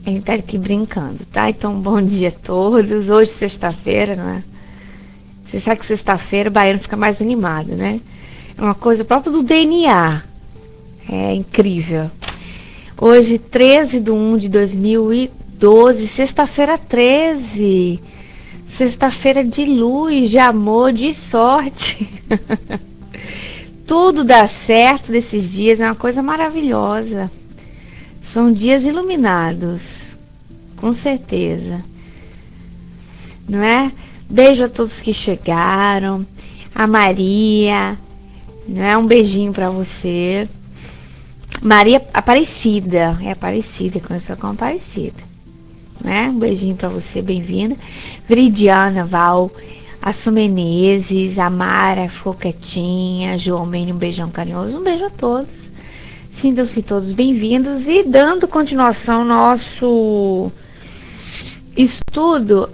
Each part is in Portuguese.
A gente tá aqui brincando, tá? Então, bom dia a todos. Hoje, sexta-feira, não é? Você sabe que sexta-feira o baiano fica mais animado, né? É uma coisa própria do DNA. É incrível. Hoje, 13/1/2012, sexta-feira 13. Sexta-feira de luz, de amor, de sorte. Tudo dá certo desses dias, é uma coisa maravilhosa. São dias iluminados, com certeza. Não é? Beijo a todos que chegaram. A Maria, não é? Um beijinho pra você. Maria Aparecida, começou com Aparecida, né? Um beijinho pra você, bem-vinda. Veridiana, Val, a Su Menezes, a Mara ficou quietinha, João Mene, um beijão carinhoso, um beijo a todos. Sintam-se todos bem-vindos e dando continuação ao nosso estudo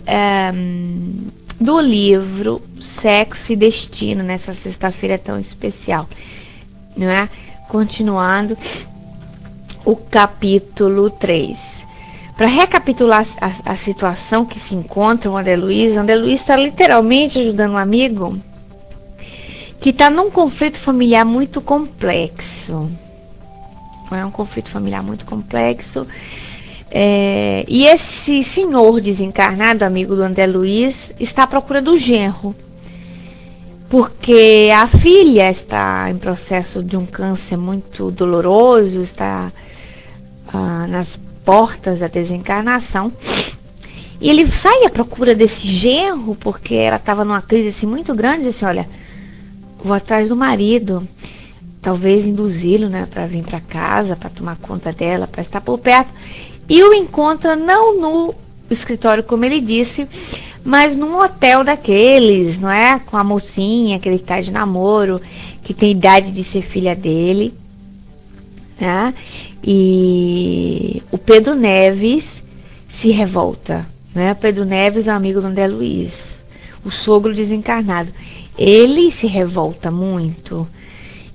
do livro Sexo e Destino, nessa sexta-feira tão especial, não é? Continuando o capítulo 3. Para recapitular a situação que se encontra o André Luiz está literalmente ajudando um amigo que está num conflito familiar muito complexo. É um conflito familiar muito complexo. E esse senhor desencarnado, amigo do André Luiz, está à procura do genro. Porque a filha está em processo de um câncer muito doloroso, está nas portas da desencarnação. E ele sai à procura desse genro, porque ela estava numa crise assim, muito grande, assim, olha, vou atrás do marido, talvez induzi-lo, né, para vir para casa, para tomar conta dela, para estar por perto. E o encontra não no escritório, como ele disse, mas num hotel daqueles, não é? Com a mocinha que ele está de namoro, que tem idade de ser filha dele, né? E o Pedro Neves se revolta, né? O Pedro Neves é um amigo do André Luiz, o sogro desencarnado. Ele se revolta muito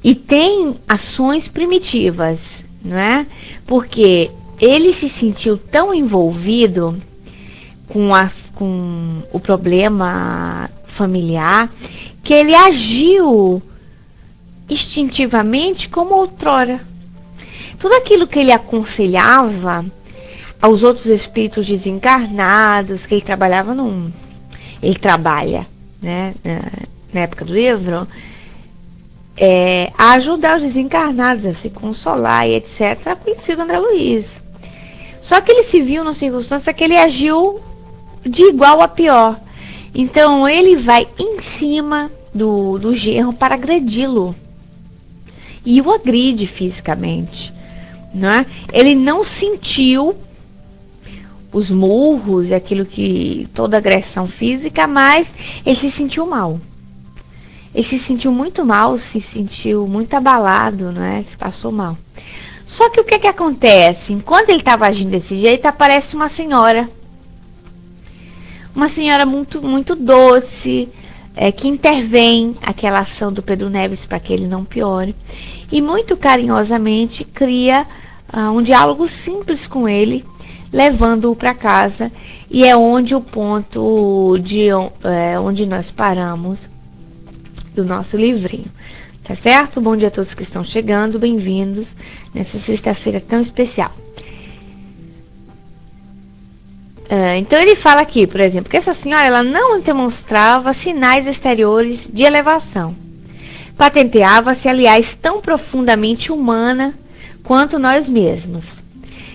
e tem ações primitivas, não é? Porque ele se sentiu tão envolvido com o problema familiar que ele agiu instintivamente como outrora. Tudo aquilo que ele aconselhava aos outros espíritos desencarnados, que ele trabalhava ele trabalha, né, na época do livro, a ajudar os desencarnados a se consolar e etc. Conhecido André Luiz. Só que ele se viu numa circunstância que ele agiu de igual a pior. Então ele vai em cima do genro para agredi-lo. E o agride fisicamente, né? Ele não sentiu os murros, toda agressão física, mas ele se sentiu mal. Ele se sentiu muito mal, se sentiu muito abalado, né? Se passou mal. Só que o que acontece? Enquanto ele estava agindo desse jeito, aparece uma senhora muito, muito doce, que intervém aquela ação do Pedro Neves para que ele não piore, e muito carinhosamente cria um diálogo simples com ele, levando-o para casa, e é onde o ponto onde nós paramos do nosso livrinho. Tá certo? Bom dia a todos que estão chegando, bem-vindos nessa sexta-feira tão especial. Então ele fala aqui, por exemplo, que essa senhora ela não demonstrava sinais exteriores de elevação. Patenteava-se, aliás, tão profundamente humana quanto nós mesmos.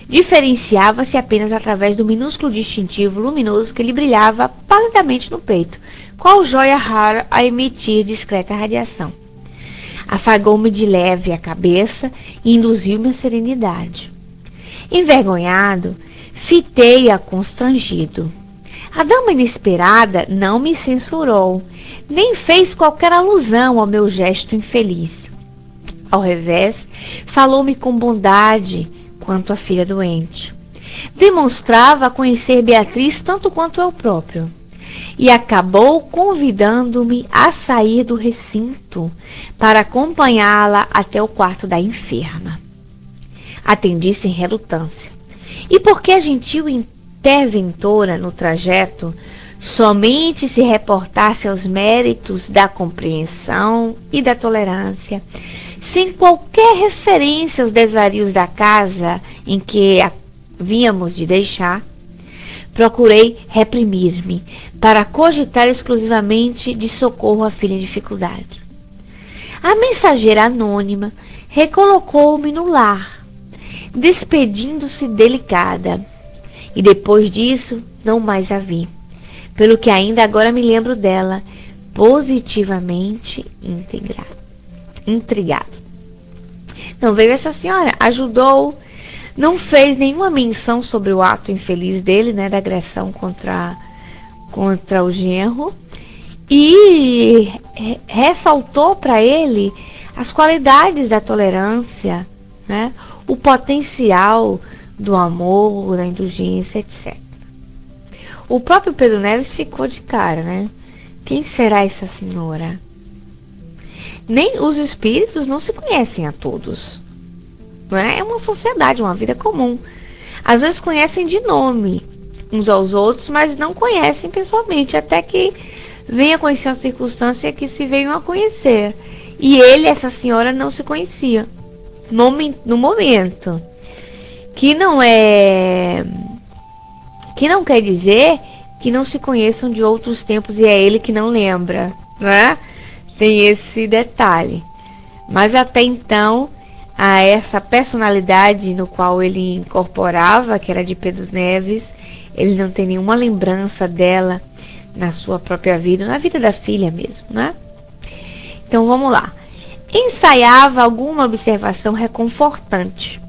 Diferenciava-se apenas através do minúsculo distintivo luminoso que lhe brilhava palidamente no peito, qual joia rara a emitir discreta radiação. Afagou-me de leve a cabeça e induziu-me a serenidade. Envergonhado, fitei-a constrangido. A dama inesperada não me censurou, nem fez qualquer alusão ao meu gesto infeliz. Ao revés, falou-me com bondade quanto a filha doente. Demonstrava conhecer Beatriz tanto quanto eu próprio. E acabou convidando-me a sair do recinto para acompanhá-la até o quarto da enferma. Atendi sem relutância. E porque a gentil interventora no trajeto somente se reportasse aos méritos da compreensão e da tolerância, sem qualquer referência aos desvarios da casa em que a vínhamos de deixar, procurei reprimir-me para cogitar exclusivamente de socorro à filha em dificuldade. A mensageira anônima recolocou-me no lar, despedindo-se delicada, e depois disso não mais a vi, pelo que ainda agora me lembro dela, positivamente intrigado. Não veio essa senhora, ajudou, não fez nenhuma menção sobre o ato infeliz dele, né, da agressão contra o genro, e ressaltou para ele as qualidades da tolerância, né, o potencial do amor, da indulgência, etc. O próprio Pedro Neves ficou de cara, né? Quem será essa senhora? Nem os espíritos não se conhecem a todos. Não é? É uma sociedade, uma vida comum. Às vezes conhecem de nome uns aos outros, mas não conhecem pessoalmente, até que venha a conhecer a circunstância que se venham a conhecer. E ele, essa senhora, não se conhecia no momento. Que não quer dizer que não se conheçam de outros tempos e é ele que não lembra, né? Tem esse detalhe. Mas até então, a essa personalidade no qual ele incorporava, que era de Pedro Neves, ele não tem nenhuma lembrança dela na sua própria vida, na vida da filha mesmo, né? Então vamos lá. Ensaiava alguma observação reconfortante,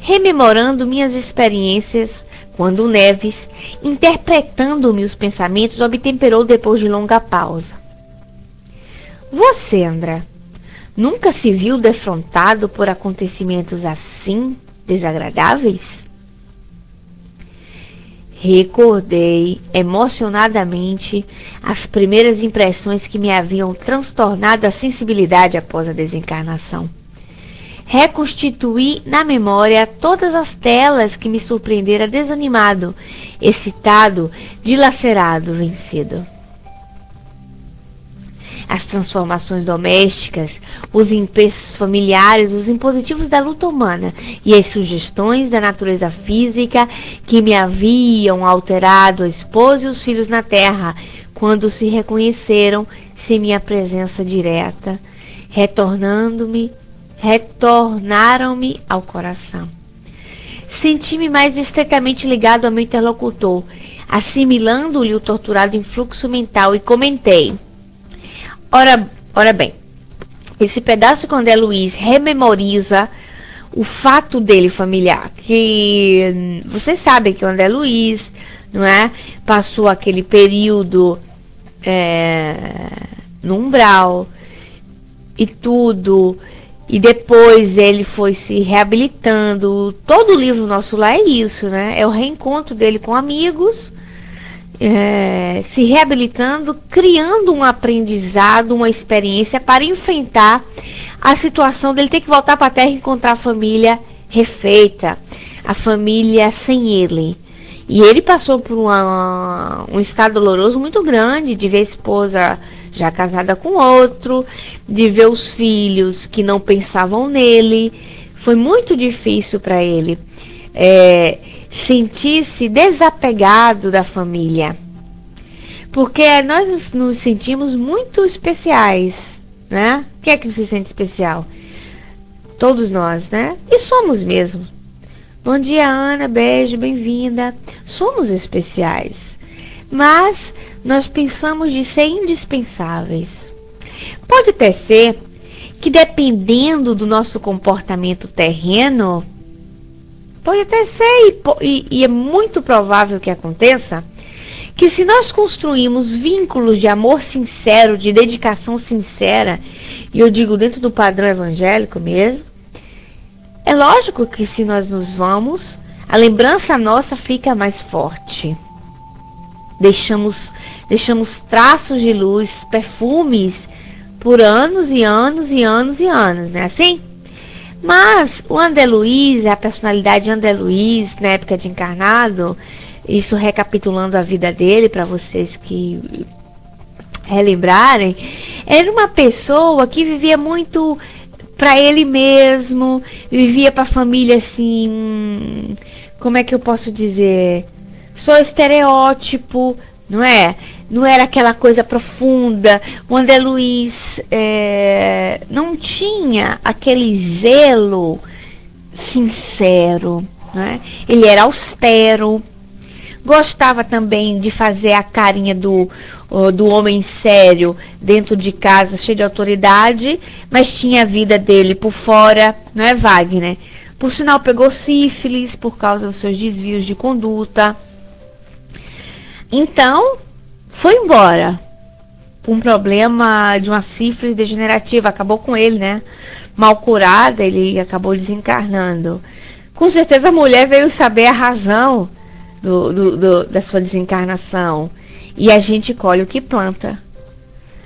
rememorando minhas experiências, quando Neves, interpretando-me os pensamentos, obtemperou depois de longa pausa. Você, André, nunca se viu defrontado por acontecimentos assim desagradáveis? Recordei emocionadamente as primeiras impressões que me haviam transtornado a sensibilidade após a desencarnação. Reconstituí na memória todas as telas que me surpreendera desanimado, excitado, dilacerado, vencido. As transformações domésticas, os emprestos familiares, os impositivos da luta humana e as sugestões da natureza física que me haviam alterado a esposa e os filhos na terra, quando se reconheceram sem minha presença direta, retornaram-me ao coração. Senti-me mais estreitamente ligado ao meu interlocutor, assimilando-lhe o torturado influxo mental, e comentei: Ora bem, esse pedaço que o André Luiz rememoriza o fato dele familiar, que vocês sabem que o André Luiz, não é, passou aquele período no umbral e tudo, e depois ele foi se reabilitando. Todo o livro nosso lá é isso, né? É o reencontro dele com amigos, se reabilitando, criando um aprendizado, uma experiência para enfrentar a situação dele ter que voltar para a Terra e encontrar a família refeita, a família sem ele. E ele passou por um estado doloroso muito grande, de ver a esposa já casada com outro, de ver os filhos que não pensavam nele. Foi muito difícil para ele sentir-se desapegado da família, porque nós nos sentimos muito especiais, né? Quem é que se sente especial? Todos nós, né? E somos mesmo. Bom dia, Ana, beijo, bem-vinda. Somos especiais, mas nós pensamos de ser indispensáveis. Pode até ser que, dependendo do nosso comportamento terreno, pode até ser, e é muito provável que aconteça, que se nós construímos vínculos de amor sincero, de dedicação sincera, e eu digo dentro do padrão evangélico mesmo, é lógico que se nós nos vamos, a lembrança nossa fica mais forte. Deixamos traços de luz, perfumes, por anos e anos e anos e anos, não é assim? Mas o André Luiz, a personalidade André Luiz, na época de encarnado, isso recapitulando a vida dele para vocês que relembrarem, era uma pessoa que vivia muito para ele mesmo, vivia para a família assim, como é que eu posso dizer? Só estereótipo, não é? Não era aquela coisa profunda. O André Luiz não tinha aquele zelo sincero, né? Ele era austero. Gostava também de fazer a carinha do homem sério dentro de casa, cheio de autoridade, mas tinha a vida dele por fora, não é, Wagner? Por sinal, pegou sífilis por causa dos seus desvios de conduta. Então, foi embora. Um problema de uma sífilis degenerativa, acabou com ele, né? Mal curada, ele acabou desencarnando. Com certeza a mulher veio saber a razão da sua desencarnação. E a gente colhe o que planta.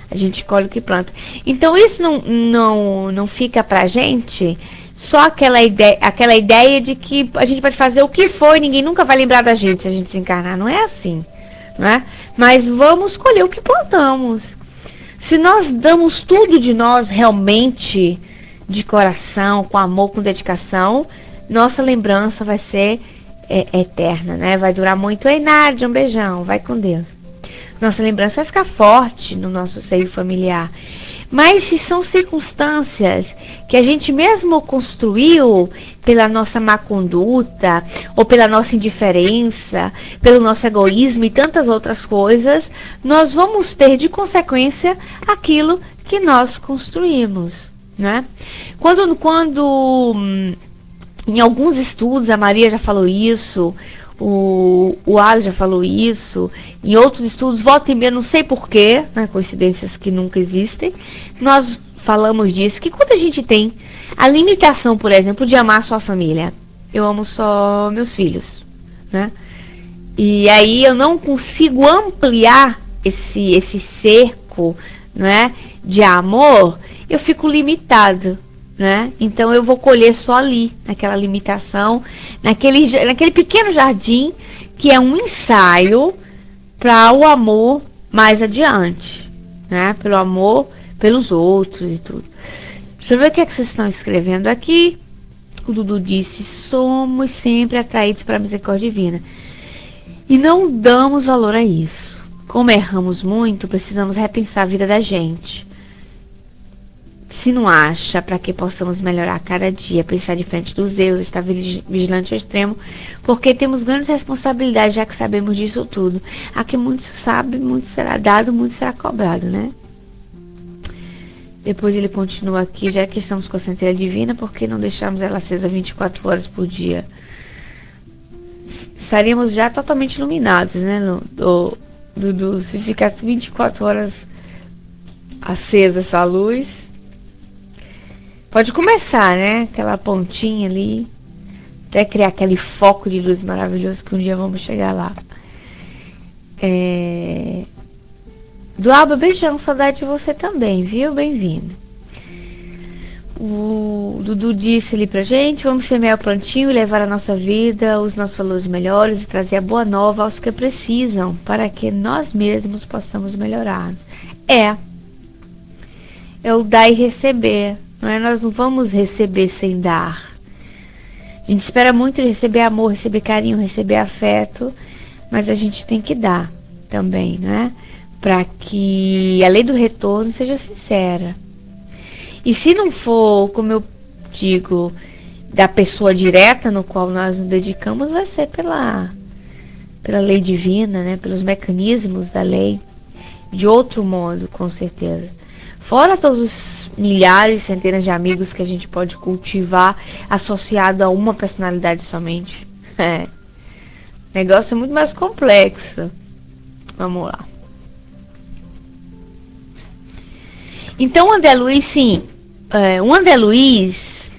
A gente colhe o que planta. Então isso não fica pra gente só aquela ideia de que a gente pode fazer o que for e ninguém nunca vai lembrar da gente se a gente desencarnar. Não é assim, né? Mas vamos colher o que plantamos. Se nós damos tudo de nós realmente, de coração, com amor, com dedicação, nossa lembrança vai ser eterna, né? Vai durar muito. Ei, Nádia, um beijão, vai com Deus. Nossa lembrança vai ficar forte no nosso seio familiar. Mas se são circunstâncias que a gente mesmo construiu pela nossa má conduta, ou pela nossa indiferença, pelo nosso egoísmo e tantas outras coisas, nós vamos ter de consequência aquilo que nós construímos, né? Quando em alguns estudos, a Maria já falou isso, o Alex já falou isso, em outros estudos, volta e meia, não sei porquê, né, coincidências que nunca existem, nós falamos disso, que quando a gente tem a limitação, por exemplo, de amar a sua família, eu amo só meus filhos, né? E aí eu não consigo ampliar esse cerco, né, de amor, eu fico limitado. Né? Então eu vou colher só ali, naquela limitação, naquele pequeno jardim que é um ensaio para o amor mais adiante, né? Pelo amor pelos outros e tudo. Deixa eu ver o que é que vocês estão escrevendo aqui. O Dudu disse: somos sempre atraídos para a misericórdia divina e não damos valor a isso. Como erramos muito, precisamos repensar a vida da gente. Se não acha, para que possamos melhorar a cada dia, pensar diferente dos erros, estar vigilante ao extremo, porque temos grandes responsabilidades, já que sabemos disso tudo. Aqui muito sabe, muito será dado, muito será cobrado, né? Depois ele continua aqui, já que estamos com a centelha divina, por que não deixarmos ela acesa 24 horas por dia? Estaríamos já totalmente iluminados, né, Dudu? Se ficasse 24 horas acesa essa luz... Pode começar, né? Aquela pontinha ali. Até criar aquele foco de luz maravilhoso que um dia vamos chegar lá. Do Alba, beijão. Saudade de você também, viu? Bem-vindo. O Dudu disse ali pra gente: vamos semear o plantio e levar a nossa vida, os nossos valores melhores e trazer a boa nova aos que precisam, para que nós mesmos possamos melhorar. É o dar e receber. Não é? Nós não vamos receber sem dar. A gente espera muito de receber amor, receber carinho, receber afeto, mas a gente tem que dar também, né? Para que a lei do retorno seja sincera. E se não for, como eu digo, da pessoa direta no qual nós nos dedicamos, vai ser pela lei divina, né? Pelos mecanismos da lei, de outro modo, com certeza. Fora todos os milhares, centenas de amigos que a gente pode cultivar associado a uma personalidade somente. O negócio é muito mais complexo. Vamos lá. Então, o André Luiz, sim. O André Luiz...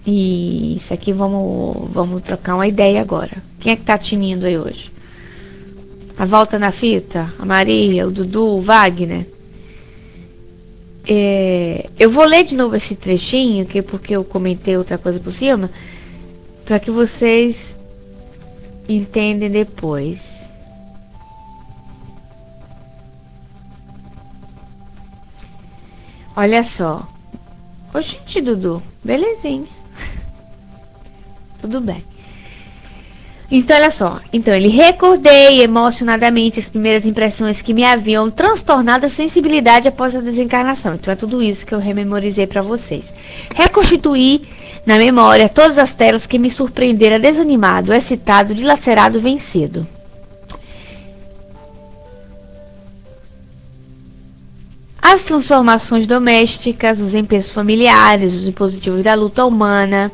E isso aqui vamos trocar uma ideia agora. Quem é que tá tinindo aí hoje? A volta na fita? A Maria, o Dudu, o Wagner? eu vou ler de novo esse trechinho, porque eu comentei outra coisa por cima, para que vocês entendem depois. Olha só. Oxente, Dudu, belezinha. Tudo bem. Então, olha só. Então, ele recordei emocionadamente as primeiras impressões que me haviam transtornado a sensibilidade após a desencarnação. Então, é tudo isso que eu rememorizei para vocês. Reconstituí na memória todas as telas que me surpreenderam desanimado, excitado, dilacerado, vencido. As transformações domésticas, os empenhos familiares, os impositivos da luta humana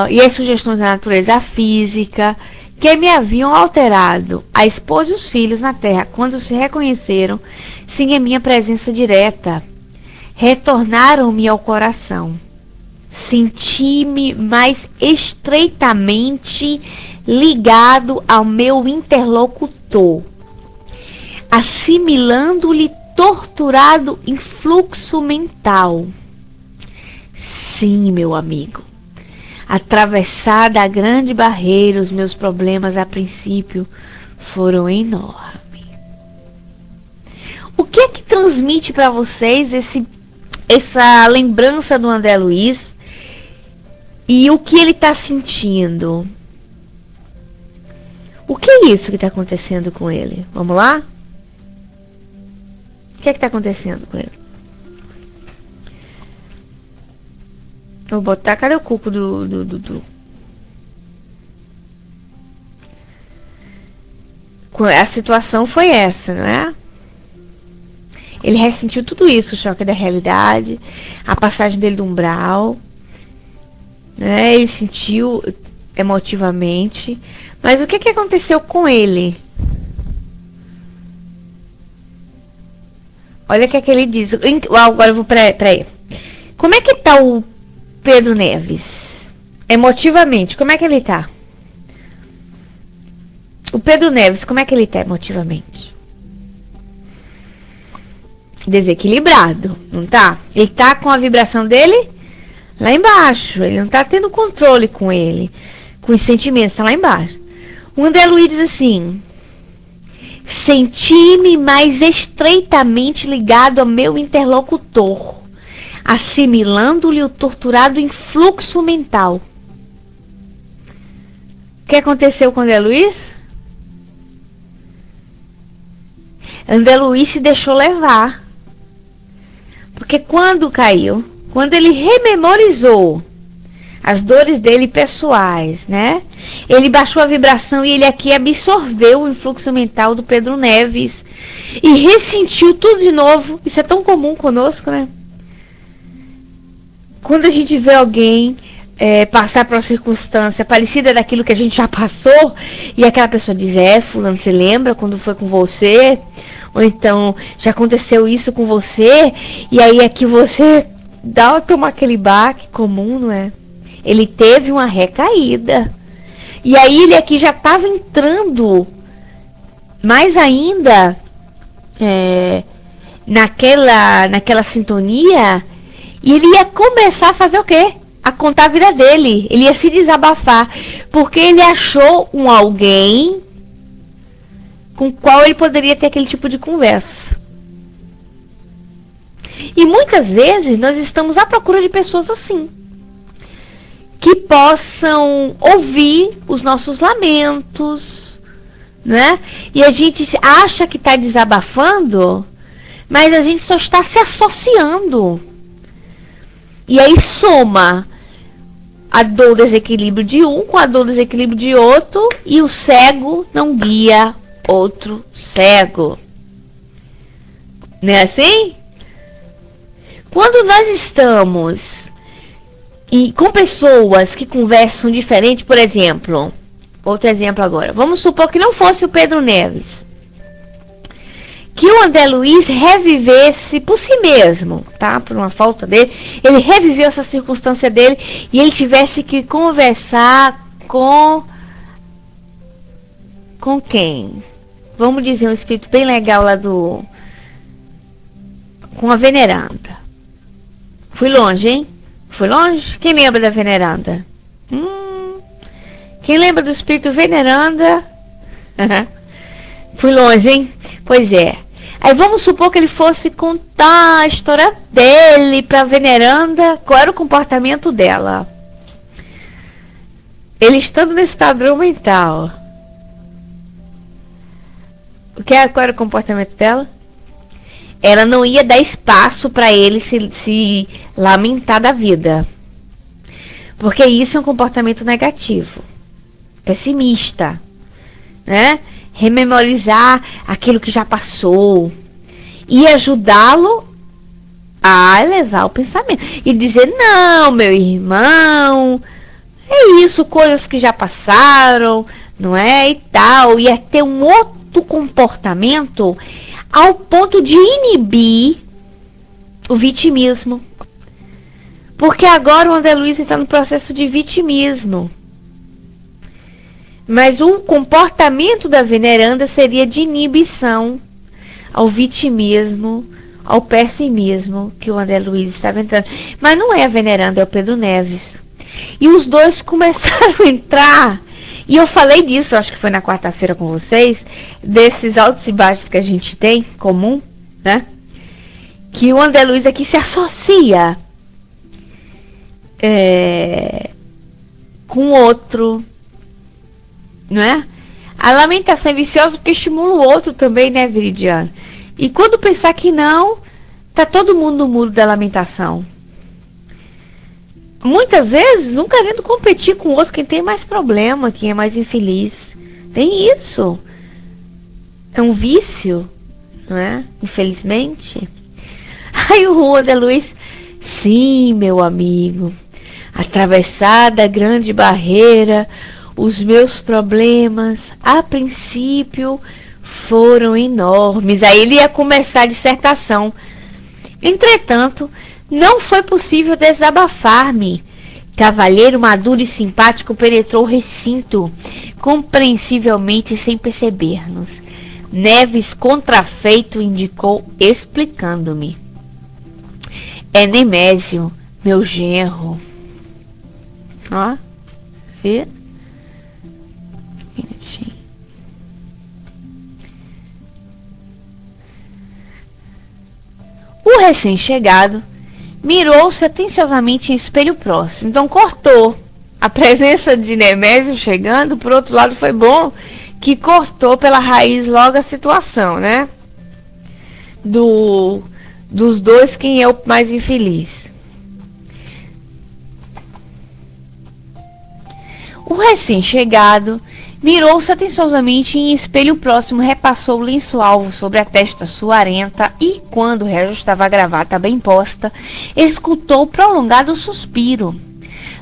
e as sugestões da natureza física que me haviam alterado a esposa e os filhos na terra quando se reconheceram sem a minha presença direta, retornaram-me ao coração. Senti-me mais estreitamente ligado ao meu interlocutor, assimilando-lhe torturado em fluxo mental. Sim, meu amigo. Atravessada a grande barreira, os meus problemas a princípio foram enormes. O que é que transmite para vocês essa lembrança do André Luiz e o que ele está sentindo? O que é isso que está acontecendo com ele? Vamos lá? O que é que está acontecendo com ele? Vou botar, cadê o cuco do A situação foi essa, não é? Ele ressentiu tudo isso, o choque da realidade, a passagem dele do umbral, né? Ele sentiu emotivamente. Mas o que aconteceu com ele? Olha o que ele diz. Agora eu vou, peraí. Como é que tá o Pedro Neves? Emotivamente, como é que ele tá? O Pedro Neves, como é que ele tá emotivamente? Desequilibrado, não tá? Ele tá com a vibração dele lá embaixo. Ele não tá tendo controle com ele. Com os sentimentos, tá lá embaixo. O André Luiz diz assim: senti-me mais estreitamente ligado ao meu interlocutor, assimilando-lhe o torturado em fluxo mental. O que aconteceu com André Luiz? André Luiz se deixou levar. Porque quando caiu, quando ele rememorizou as dores dele pessoais, né? Ele baixou a vibração e ele aqui absorveu o influxo mental do Pedro Neves e ressentiu tudo de novo. Isso é tão comum conosco, né? Quando a gente vê alguém passar por uma circunstância parecida daquilo que a gente já passou, e aquela pessoa diz: fulano, você lembra quando foi com você? Ou então, já aconteceu isso com você? E aí é que você toma aquele baque comum, não é? Ele teve uma recaída. E aí ele aqui já estava entrando mais ainda naquela sintonia. E ele ia começar a fazer o quê? A contar a vida dele. Ele ia se desabafar. Porque ele achou um alguém com o qual ele poderia ter aquele tipo de conversa. E muitas vezes nós estamos à procura de pessoas assim, que possam ouvir os nossos lamentos, né? E a gente acha que está desabafando, mas a gente só está se associando. E aí soma a dor do desequilíbrio de um com a dor do desequilíbrio de outro, e o cego não guia outro cego. Não é assim? Quando nós estamos com pessoas que conversam diferente, por exemplo, outro exemplo agora, vamos supor que não fosse o Pedro Neves, que o André Luiz revivesse por si mesmo, tá? Por uma falta dele, ele reviveu essa circunstância dele e ele tivesse que conversar com quem? Vamos dizer um espírito bem legal lá com a veneranda. Fui longe, hein? Fui longe? Quem lembra da veneranda? Quem lembra do espírito veneranda? Fui longe, hein? Pois é. Aí vamos supor que ele fosse contar a história dele para a veneranda. Qual era o comportamento dela? Ele estando nesse padrão mental. Qual era o comportamento dela? Ela não ia dar espaço para ele se lamentar da vida. Porque isso é um comportamento negativo. Pessimista. Né? Rememorizar aquilo que já passou. E ajudá-lo a elevar o pensamento. E dizer, não, meu irmão, é isso, coisas que já passaram, não é? E tal. E é ter um outro comportamento ao ponto de inibir o vitimismo. Porque agora o André Luiz está no processo de vitimismo. Mas o comportamento da veneranda seria de inibição ao vitimismo, ao pessimismo que o André Luiz estava entrando. Mas não é a veneranda, é o Pedro Neves. E os dois começaram a entrar. E eu falei disso, acho que foi na quarta-feira com vocês, desses altos e baixos que a gente tem, comum, né? Que o André Luiz aqui se associa com outro, não é? A lamentação é viciosa porque estimula o outro também, né, Viridiano? E quando pensar que não, tá todo mundo no muro da lamentação. Muitas vezes, um querendo competir com o outro, quem tem mais problema, quem é mais infeliz. Tem isso. É um vício, não é? Infelizmente. Aí o André Luiz, sim, meu amigo, atravessada a grande barreira, os meus problemas, a princípio, foram enormes. Aí ele ia começar a dissertação. Entretanto, não foi possível desabafar-me. Cavalheiro maduro e simpático penetrou o recinto, compreensivelmente sem perceber-nos. Neves, contrafeito, indicou, explicando-me. É Nemésio, meu genro. Ó, vê? O recém-chegado mirou-se atenciosamente em espelho próximo. Então cortou. A presença de Nemésio chegando, por outro lado, foi bom que cortou pela raiz logo a situação, né? Dos dois, quem é o mais infeliz? O recém-chegado mirou-se atenciosamente em espelho próximo, repassou o lenço alvo sobre a testa suarenta e, quando reajustava a gravata bem posta, escutou prolongado suspiro.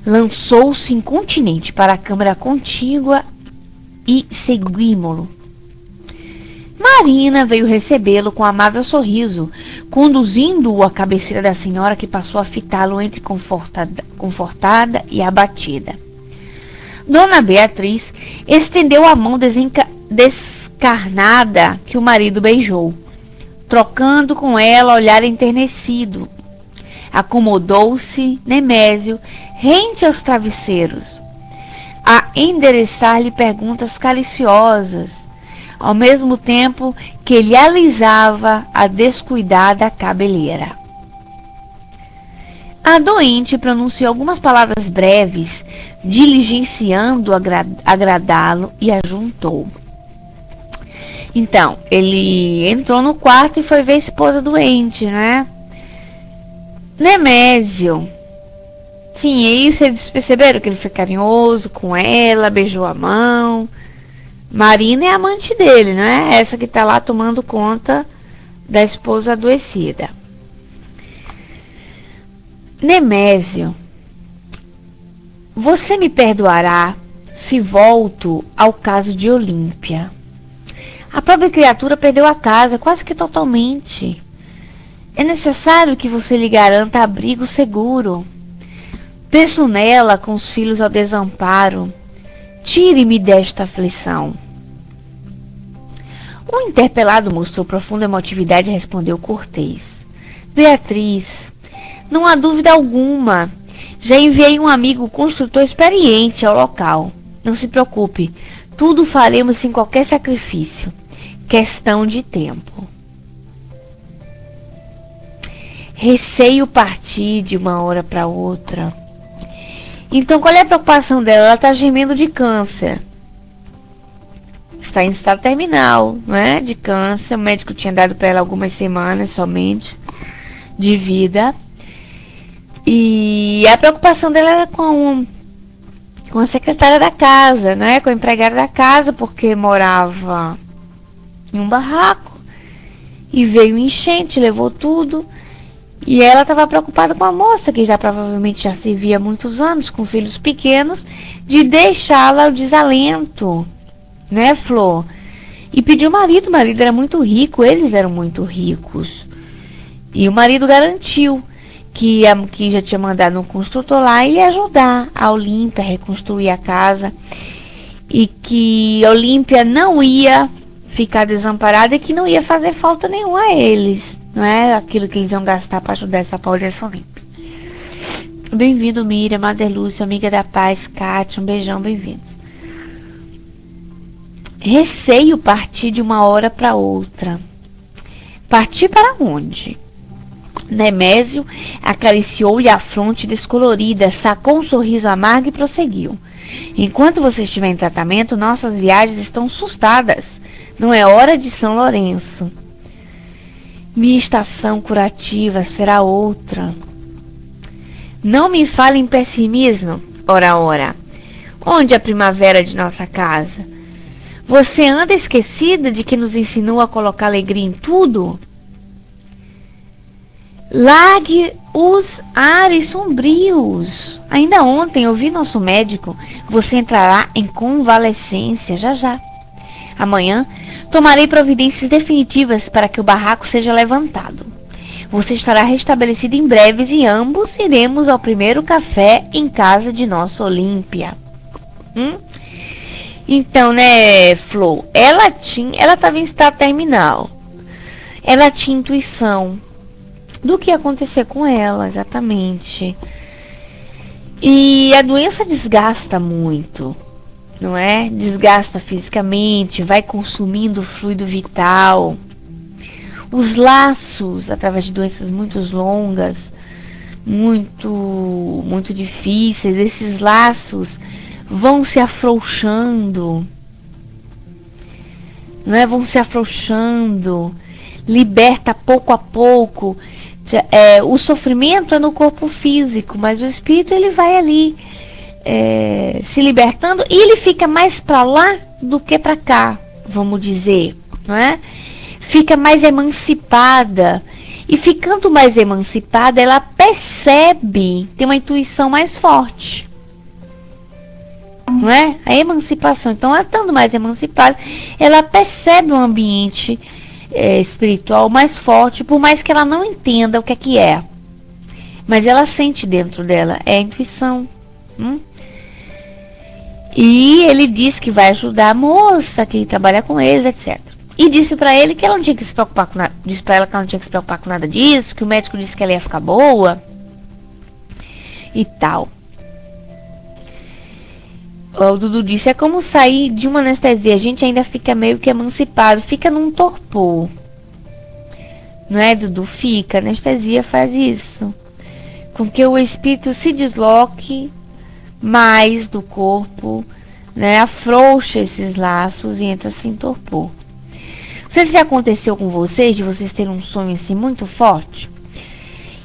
Lançou-se incontinente para a câmara contígua e seguimos-lo. Marina veio recebê-lo com amável sorriso, conduzindo-o à cabeceira da senhora, que passou a fitá-lo entre confortada e abatida. Dona Beatriz estendeu a mão descarnada que o marido beijou, trocando com ela olhar enternecido. Acomodou-se Nemésio rente aos travesseiros, a endereçar-lhe perguntas caliciosas, ao mesmo tempo que lhe alisava a descuidada cabeleira. A doente pronunciou algumas palavras breves, diligenciando agradá-lo, e ajuntou. Então, ele entrou no quarto e foi ver a esposa doente, né? Nemésio. Sim, aí vocês perceberam que ele foi carinhoso com ela, beijou a mão. Marina é amante dele, não é? Essa que tá lá tomando conta da esposa adoecida. Nemésio, você me perdoará se volto ao caso de Olímpia. A pobre criatura perdeu a casa quase que totalmente. É necessário que você lhe garanta abrigo seguro. Penso nela com os filhos ao desamparo. Tire-me desta aflição. O interpelado mostrou profunda emotividade e respondeu cortês. Beatriz, não há dúvida alguma. Já enviei um amigo construtor experiente ao local. Não se preocupe, tudo faremos sem qualquer sacrifício. Questão de tempo. Receio partir de uma hora para outra. Então, qual é a preocupação dela? Ela está gemendo de câncer. Está em estado terminal, né? De câncer. O médico tinha dado para ela algumas semanas somente de vida. E a preocupação dela era com a secretária da casa, né? Com a empregada da casa, porque morava em um barraco e veio enchente, levou tudo. E ela estava preocupada com a moça, que já provavelmente já se via há muitos anos, com filhos pequenos, de deixá-la ao desalento, né, Flor? E pediu o marido era muito rico, eles eram muito ricos. E o marido garantiu que já tinha mandado um construtor lá e ajudar a Olímpia a reconstruir a casa. E que a Olímpia não ia ficar desamparada e que não ia fazer falta nenhuma a eles. Não é aquilo que eles iam gastar para ajudar essa Paula e essa Olímpia. Bem-vindo, Miriam, Madelúcia, amiga da paz, Kátia, um beijão, bem-vindos. Receio partir de uma hora para outra. Partir para onde? Nemésio acariciou-lhe a fronte descolorida, sacou um sorriso amargo e prosseguiu. Enquanto você estiver em tratamento, nossas viagens estão assustadas. Não é hora de São Lourenço. Minha estação curativa será outra. Não me fale em pessimismo, ora. Onde é a primavera de nossa casa? Você anda esquecida de que nos ensinou a colocar alegria em tudo? Largue os ares sombrios. Ainda ontem ouvi nosso médico. Você entrará em convalescência já. Amanhã tomarei providências definitivas para que o barraco seja levantado. Você estará restabelecido em breves e ambos iremos ao primeiro café em casa de nossa Olímpia. Então, né, Flor, ela estava em estado terminal. Ela tinha intuição do que ia acontecer com ela, exatamente. E a doença desgasta muito, não é? Desgasta fisicamente, vai consumindo o fluido vital. Os laços, através de doenças muito longas, muito difíceis, esses laços vão se afrouxando, não é? Vão se afrouxando, liberta pouco a pouco. O sofrimento é no corpo físico, mas o espírito ele vai ali se libertando e ele fica mais para lá do que para cá, vamos dizer, não é? Fica mais emancipada, e ficando mais emancipada ela percebe, tem uma intuição mais forte, não é? A emancipação, então ela estando mais emancipada, ela percebe um ambiente espiritual mais forte, por mais que ela não entenda o que é, mas ela sente dentro dela, é a intuição. E ele diz que vai ajudar a moça que trabalha com eles, etc. E disse para ele que ela não tinha que se preocupar com nada, disse para ela que ela não tinha que se preocupar com nada disso, que o médico disse que ela ia ficar boa e tal. O Dudu disse, é como sair de uma anestesia, a gente ainda fica meio que emancipado, fica num torpor. Não é, Dudu? Fica, a anestesia faz isso. Com que o espírito se desloque mais do corpo, né? Afrouxa esses laços e entra assim em torpor. Não sei se já aconteceu com vocês, de vocês terem um sonho assim muito forte.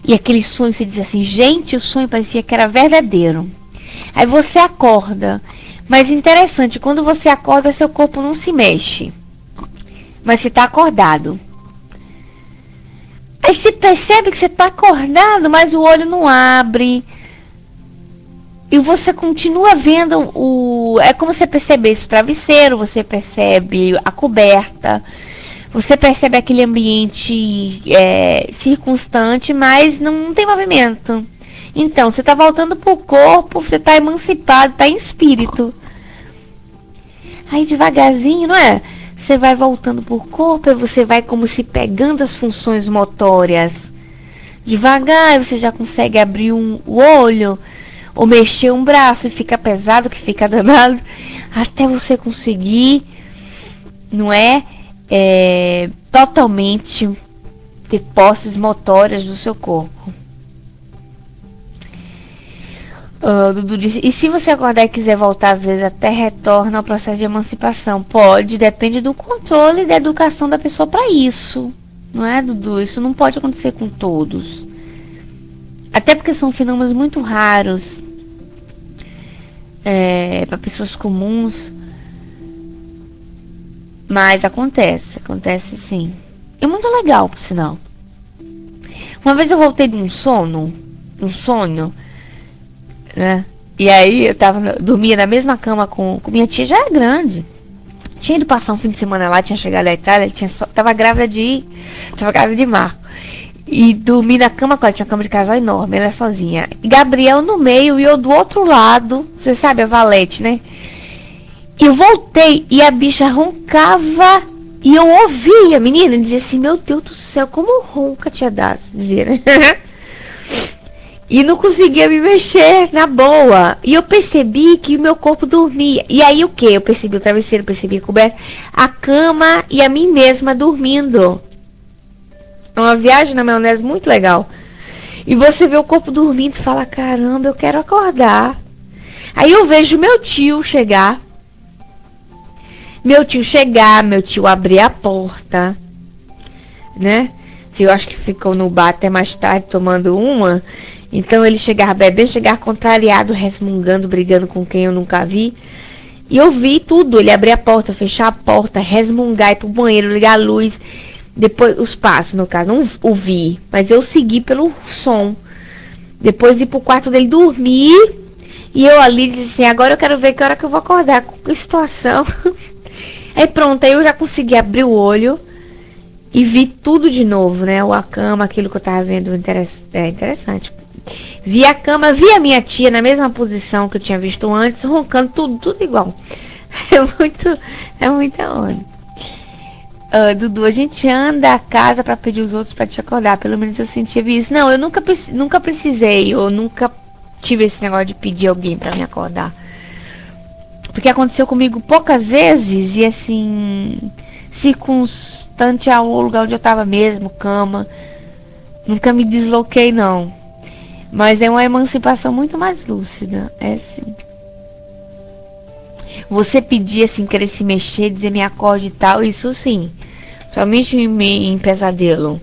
E aquele sonho, você diz assim, gente, o sonho parecia que era verdadeiro. Aí você acorda, mas interessante, quando você acorda, seu corpo não se mexe, mas você está acordado. Aí você percebe que você está acordado, mas o olho não abre, e você continua vendo é como você percebesse o travesseiro, você percebe a coberta, você percebe aquele ambiente circunstante, mas não tem movimento. Então, você está voltando para o corpo, você está emancipado, está em espírito. Aí devagarzinho, não é? Você vai voltando para o corpo e você vai como se pegando as funções motórias. Devagar, você já consegue abrir o olho, ou mexer um braço e fica pesado, que fica danado, até você conseguir, não é, totalmente ter posses motórias do seu corpo. Dudu disse, e se você acordar e quiser voltar, às vezes até retorna ao processo de emancipação? Pode, depende do controle e da educação da pessoa para isso. Não é, Dudu? Isso não pode acontecer com todos. Até porque são fenômenos muito raros para pessoas comuns. Mas acontece sim. É muito legal, por sinal. Uma vez eu voltei de um sonho, né? E aí eu dormia na mesma cama com minha tia, já é grande. Tinha ido passar um fim de semana lá, tinha chegado da Itália, tava grávida de Marco. E dormi na cama com ela, tinha uma cama de casal enorme, ela sozinha. E Gabriel no meio e eu do outro lado, você sabe, a valete, né? E eu voltei e a bicha roncava e eu ouvia, menina, dizia assim, meu Deus do céu, como ronca tia Dácia, dizia, né? E não conseguia me mexer na boa. E eu percebi que o meu corpo dormia. E aí o que? Eu percebi o travesseiro, percebi a coberta, a cama e a mim mesma dormindo. É uma viagem na maionese muito legal. E você vê o corpo dormindo e fala, caramba, eu quero acordar. Aí eu vejo meu tio chegar. Meu tio abrir a porta, né? Eu acho que ficou no bar até mais tarde tomando uma. Então ele chegava bebendo, chegava contrariado, resmungando, brigando com quem eu nunca vi. E eu vi tudo, ele abrir a porta, fechar a porta, resmungar, ir pro banheiro, ligar a luz. Depois, os passos, no caso, não o vi, mas eu segui pelo som. Depois ir pro quarto dele dormir. E eu ali disse assim, agora eu quero ver que hora que eu vou acordar. Com que situação. Aí pronto, aí eu já consegui abrir o olho. E vi tudo de novo, né? A cama, aquilo que eu tava vendo, interessante. Vi a cama, vi a minha tia na mesma posição que eu tinha visto antes, roncando, tudo igual. É muita onda. Dudu, a gente anda a casa pra pedir os outros pra te acordar. Pelo menos eu sentia isso. Não, eu nunca precisei, eu nunca tive esse negócio de pedir alguém pra me acordar. Porque aconteceu comigo poucas vezes e assim, circunstante ao lugar onde eu tava mesmo, cama. Nunca me desloquei, não. Mas é uma emancipação muito mais lúcida, é sim. Você pedir assim, querer se mexer, dizer me acorde e tal, isso sim. Somente em pesadelo.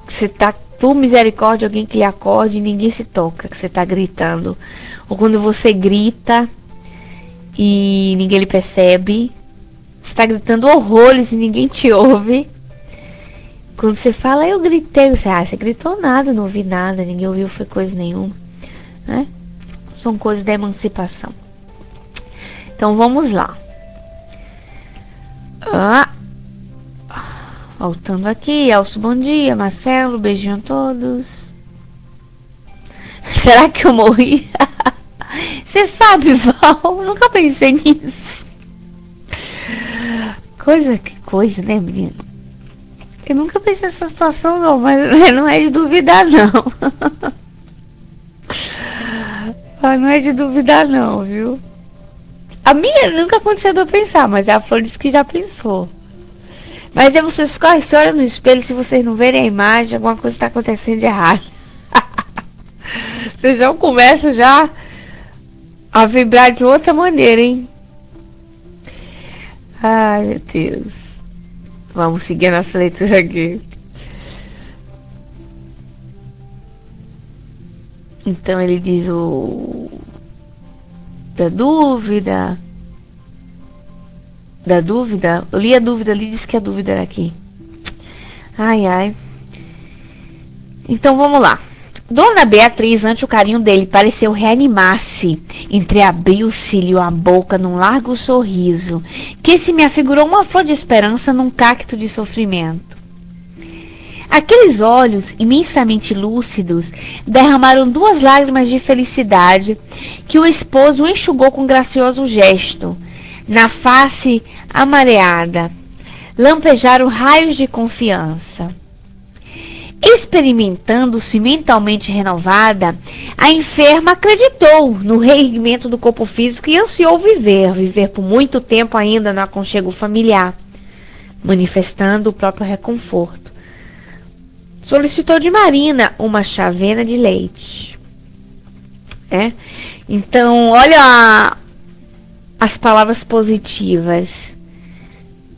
Você tá, por misericórdia, alguém que lhe acorde e ninguém se toca, que você tá gritando. Ou quando você grita e ninguém lhe percebe. Você tá gritando horrores e ninguém te ouve. Quando você fala, eu gritei, você gritou nada, não ouvi nada, ninguém ouviu, foi coisa nenhuma, né? São coisas da emancipação. Então vamos lá. Voltando aqui, Elcio, bom dia, Marcelo, beijinho a todos. Será que eu morri? Você sabe, Val, nunca pensei nisso. Que coisa, né, menino? Eu nunca pensei nessa situação, não, mas não é de duvidar, não. Não é de duvidar, não, viu? A minha nunca aconteceu de eu pensar, mas a Flor disse que já pensou. Mas aí vocês correm, se olham no espelho, se vocês não verem a imagem, alguma coisa está acontecendo de errado. Vocês já começam já a vibrar de outra maneira, hein? Ai, meu Deus. Vamos seguir a nossa leitura aqui. Então ele diz da dúvida. Eu li a dúvida ali, disse que a dúvida era aqui. Ai. Então vamos lá. Dona Beatriz, ante o carinho dele, pareceu reanimar-se. Entreabriu-se-lhe a boca num largo sorriso, que se me afigurou uma flor de esperança num cacto de sofrimento. Aqueles olhos, imensamente lúcidos, derramaram 2 lágrimas de felicidade, que o esposo enxugou com gracioso gesto. Na face amareada, lampejaram raios de confiança. Experimentando-se mentalmente renovada, a enferma acreditou no reerguimento do corpo físico e ansiou viver por muito tempo ainda no aconchego familiar, manifestando o próprio reconforto. Solicitou de Marina uma chávena de leite. Então, olha as palavras positivas.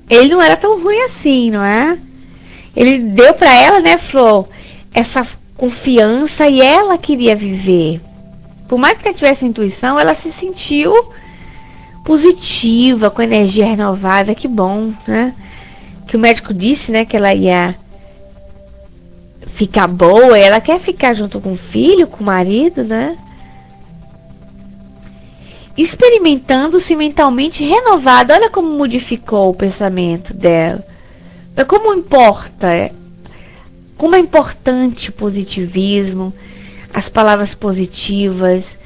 Ele não era tão ruim assim, não é? Ele deu para ela, né, Flor, essa confiança, e ela queria viver. Por mais que ela tivesse intuição, ela se sentiu positiva, com energia renovada. Que bom, né? Que o médico disse, né, que ela ia ficar boa. Ela quer ficar junto com o filho, com o marido, né? Experimentando-se mentalmente renovada. Olha como modificou o pensamento dela. Como é importante o positivismo, as palavras positivas,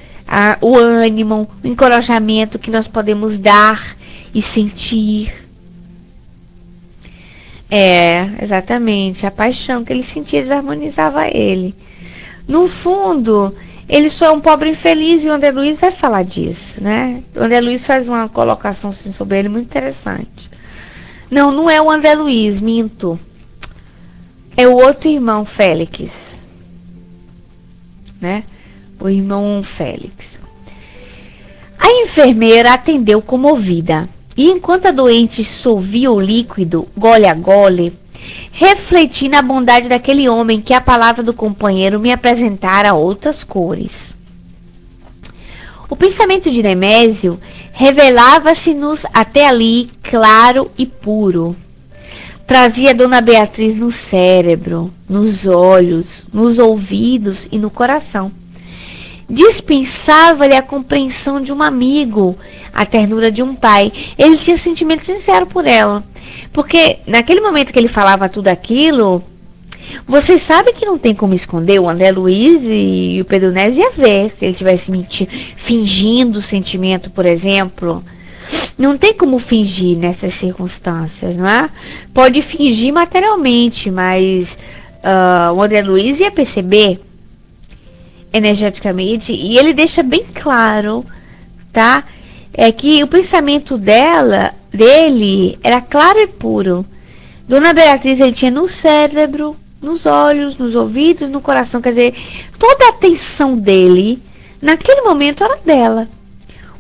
o ânimo, o encorajamento que nós podemos dar e sentir. Exatamente, a paixão que ele sentia desarmonizava ele. No fundo, ele só é um pobre infeliz, e o André Luiz vai falar disso, né? O André Luiz faz uma colocação assim, sobre ele muito interessante. Não é o André Luiz, minto. É o outro irmão, Félix. Né? O irmão Félix. A enfermeira atendeu comovida. E enquanto a doente solvia o líquido, gole a gole, refleti na bondade daquele homem que a palavra do companheiro me apresentara outras cores. O pensamento de Nemésio revelava-se-nos até ali claro e puro. Trazia Dona Beatriz no cérebro, nos olhos, nos ouvidos e no coração. Dispensava-lhe a compreensão de um amigo, a ternura de um pai. Ele tinha sentimento sincero por ela. Porque naquele momento que ele falava tudo aquilo, vocês sabem que não tem como esconder. O André Luiz e o Pedro Neves ia ver se ele tivesse mentindo, fingindo sentimento, por exemplo. Não tem como fingir nessas circunstâncias, não é? Pode fingir materialmente, mas o André Luiz ia perceber energeticamente, e ele deixa bem claro, tá? É que o pensamento dele era claro e puro. Dona Beatriz ele tinha no cérebro, nos olhos, nos ouvidos, no coração, quer dizer, toda a atenção dele naquele momento era dela.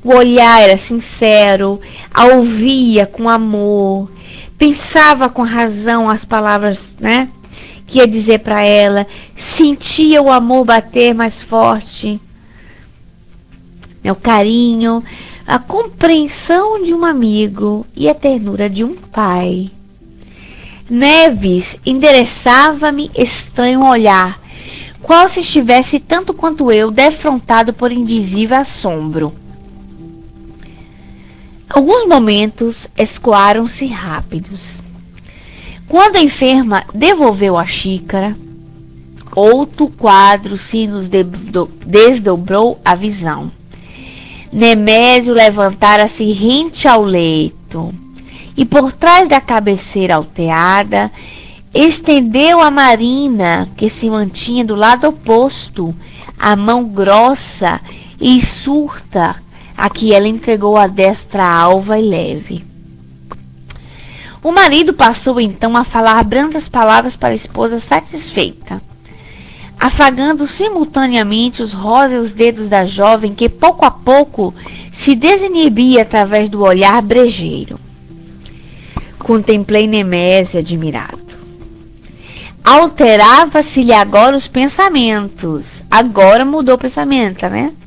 O olhar era sincero, a ouvia com amor, pensava com razão as palavras, né, que ia dizer para ela, sentia o amor bater mais forte, né, o carinho, a compreensão de um amigo e a ternura de um pai. Neves endereçava-me estranho olhar, qual se estivesse tanto quanto eu defrontado por indizível assombro. Alguns momentos escoaram-se rápidos. Quando a enferma devolveu a xícara, outro quadro se nos desdobrou a visão. Nemésio levantara-se rente ao leito e, por trás da cabeceira alteada, estendeu a Marina, que se mantinha do lado oposto, a mão grossa e surda, a que ela entregou a destra alva e leve. O marido passou então a falar brandas palavras para a esposa satisfeita, afagando simultaneamente os róseos dedos da jovem, que pouco a pouco se desinibia através do olhar brejeiro. Contemplei Nemésio admirado. Alterava-se-lhe agora os pensamentos. Agora mudou o pensamento, tá vendo?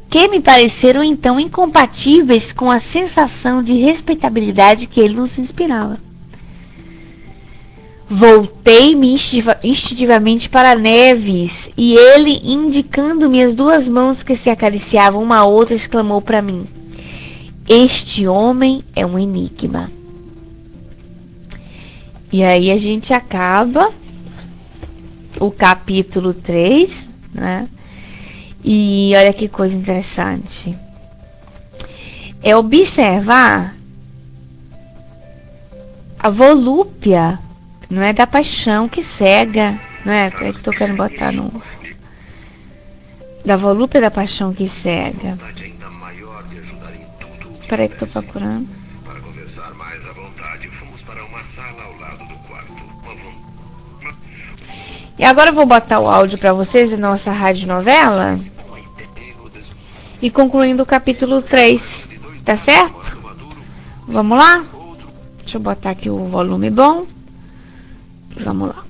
Que me pareceram então incompatíveis com a sensação de respeitabilidade que ele nos inspirava. Voltei-me instintivamente para Neves, e ele, indicando-me as duas mãos que se acariciavam uma a outra, exclamou para mim: este homem é um enigma. E aí a gente acaba o capítulo 3, né? E olha que coisa interessante. É observar a volúpia, não é da paixão que cega, não é? Peraí que eu tô querendo botar no... Da volúpia da paixão que cega. Peraí que eu tô procurando. Para conversar mais à vontade, fomos para uma sala ao lado do quarto. E agora eu vou botar o áudio para vocês da nossa radionovela. E concluindo o capítulo 3, tá certo? Vamos lá? Deixa eu botar aqui o volume bom. Vamos lá.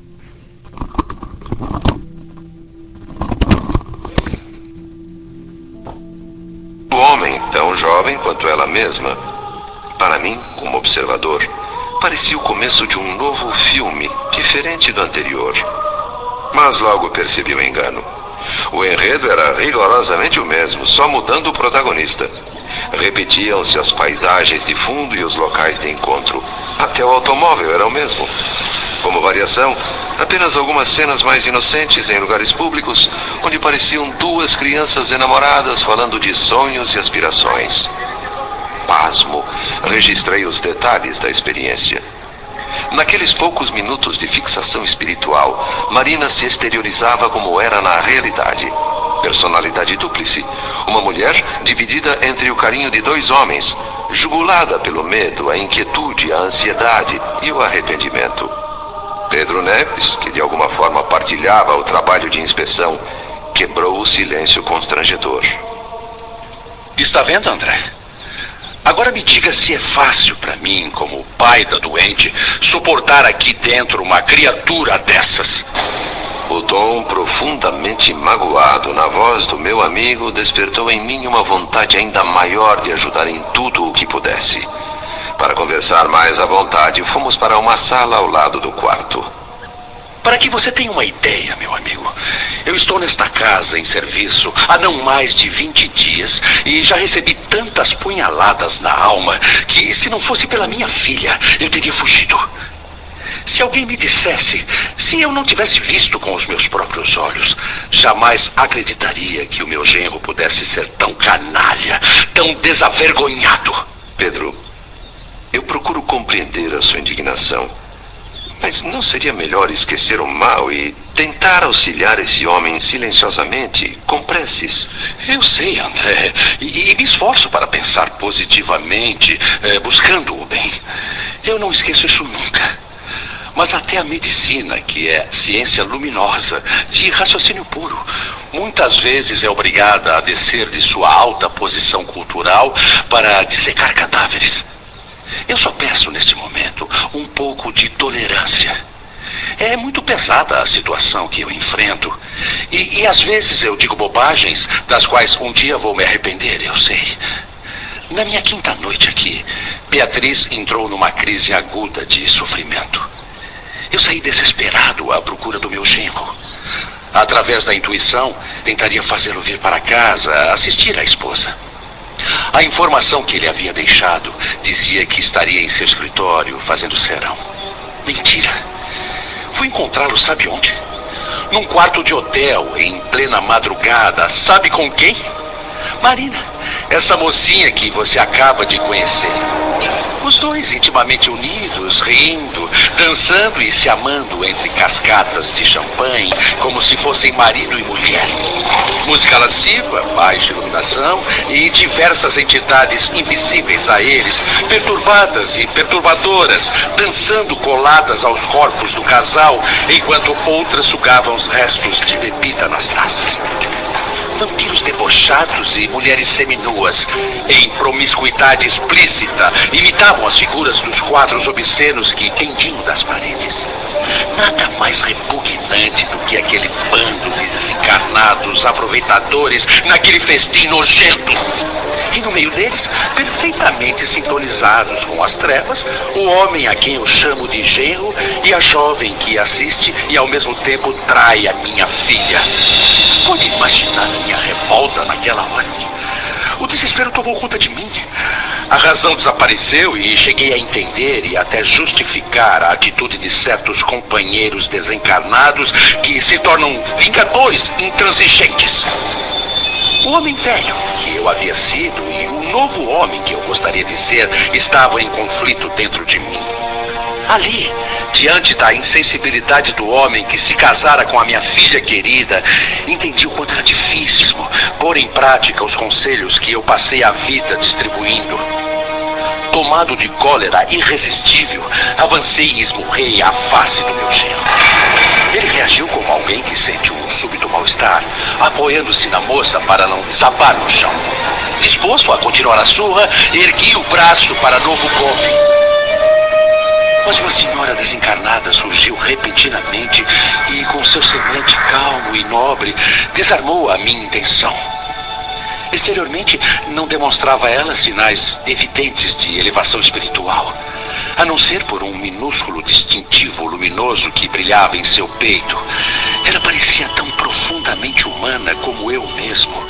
O homem, tão jovem quanto ela mesma, para mim, como observador, parecia o começo de um novo filme, diferente do anterior. Mas logo percebi o engano. O enredo era rigorosamente o mesmo, só mudando o protagonista. Repetiam-se as paisagens de fundo e os locais de encontro. Até o automóvel era o mesmo. Como variação, apenas algumas cenas mais inocentes em lugares públicos, onde pareciam duas crianças enamoradas falando de sonhos e aspirações. Pasmo, registrei os detalhes da experiência. Naqueles poucos minutos de fixação espiritual, Marina se exteriorizava como era na realidade. Personalidade dúplice. Uma mulher dividida entre o carinho de dois homens, jugulada pelo medo, a inquietude, a ansiedade e o arrependimento. Pedro Neves, que de alguma forma partilhava o trabalho de inspeção, quebrou o silêncio constrangedor. Está vendo, André? Agora me diga se é fácil para mim, como pai da doente, suportar aqui dentro uma criatura dessas. O tom profundamente magoado na voz do meu amigo despertou em mim uma vontade ainda maior de ajudar em tudo o que pudesse. Para conversar mais à vontade, fomos para uma sala ao lado do quarto. Para que você tenha uma ideia, meu amigo, eu estou nesta casa em serviço há não mais de 20 dias e já recebi tantas punhaladas na alma que, se não fosse pela minha filha, eu teria fugido. Se alguém me dissesse, se eu não tivesse visto com os meus próprios olhos, jamais acreditaria que o meu genro pudesse ser tão canalha, tão desavergonhado. Pedro, eu procuro compreender a sua indignação. Mas não seria melhor esquecer o mal e tentar auxiliar esse homem silenciosamente, com preces? Eu sei, André, e me esforço para pensar positivamente, buscando o bem. Eu não esqueço isso nunca. Mas até a medicina, que é ciência luminosa, de raciocínio puro, muitas vezes é obrigada a descer de sua alta posição cultural para dissecar cadáveres. Eu só peço, neste momento, um pouco de tolerância. É muito pesada a situação que eu enfrento. E às vezes eu digo bobagens, das quais um dia vou me arrepender, eu sei. Na minha quinta noite aqui, Beatriz entrou numa crise aguda de sofrimento. Eu saí desesperado à procura do meu genro. Através da intuição, tentaria fazê-lo vir para casa, assistir à esposa. A informação que ele havia deixado dizia que estaria em seu escritório fazendo serão. Mentira. Fui encontrá-lo sabe onde? Num quarto de hotel, em plena madrugada. Sabe com quem? Marina, essa mocinha que você acaba de conhecer. Os dois intimamente unidos, rindo, dançando e se amando entre cascatas de champanhe, como se fossem marido e mulher. Música lasciva, baixa iluminação e diversas entidades invisíveis a eles, perturbadas e perturbadoras, dançando coladas aos corpos do casal, enquanto outras sugavam os restos de bebida nas taças. Vampiros debochados e mulheres seminuas, em promiscuidade explícita, imitavam as figuras dos quadros obscenos que pendiam das paredes. Nada mais repugnante do que aquele bando de desencarnados aproveitadores naquele festim nojento. E no meio deles, perfeitamente sintonizados com as trevas, o homem a quem eu chamo de genro e a jovem que assiste e ao mesmo tempo trai a minha filha. Pode imaginar a minha revolta naquela hora. O desespero tomou conta de mim. A razão desapareceu e cheguei a entender e até justificar a atitude de certos companheiros desencarnados que se tornam vingadores intransigentes. O homem velho que eu havia sido e o novo homem que eu gostaria de ser estavam em conflito dentro de mim. Ali, diante da insensibilidade do homem que se casara com a minha filha querida, entendi o quanto era difícil pôr em prática os conselhos que eu passei a vida distribuindo. Tomado de cólera irresistível, avancei e esmurrei a face do meu genro. Ele reagiu como alguém que sente um súbito mal-estar, apoiando-se na moça para não desabar no chão. Disposto a continuar a surra, ergui o braço para novo golpe. Mas uma senhora desencarnada surgiu repentinamente e, com seu semblante calmo e nobre, desarmou a minha intenção. Exteriormente, não demonstrava ela sinais evidentes de elevação espiritual, a não ser por um minúsculo distintivo luminoso que brilhava em seu peito. Ela parecia tão profundamente humana como eu mesmo.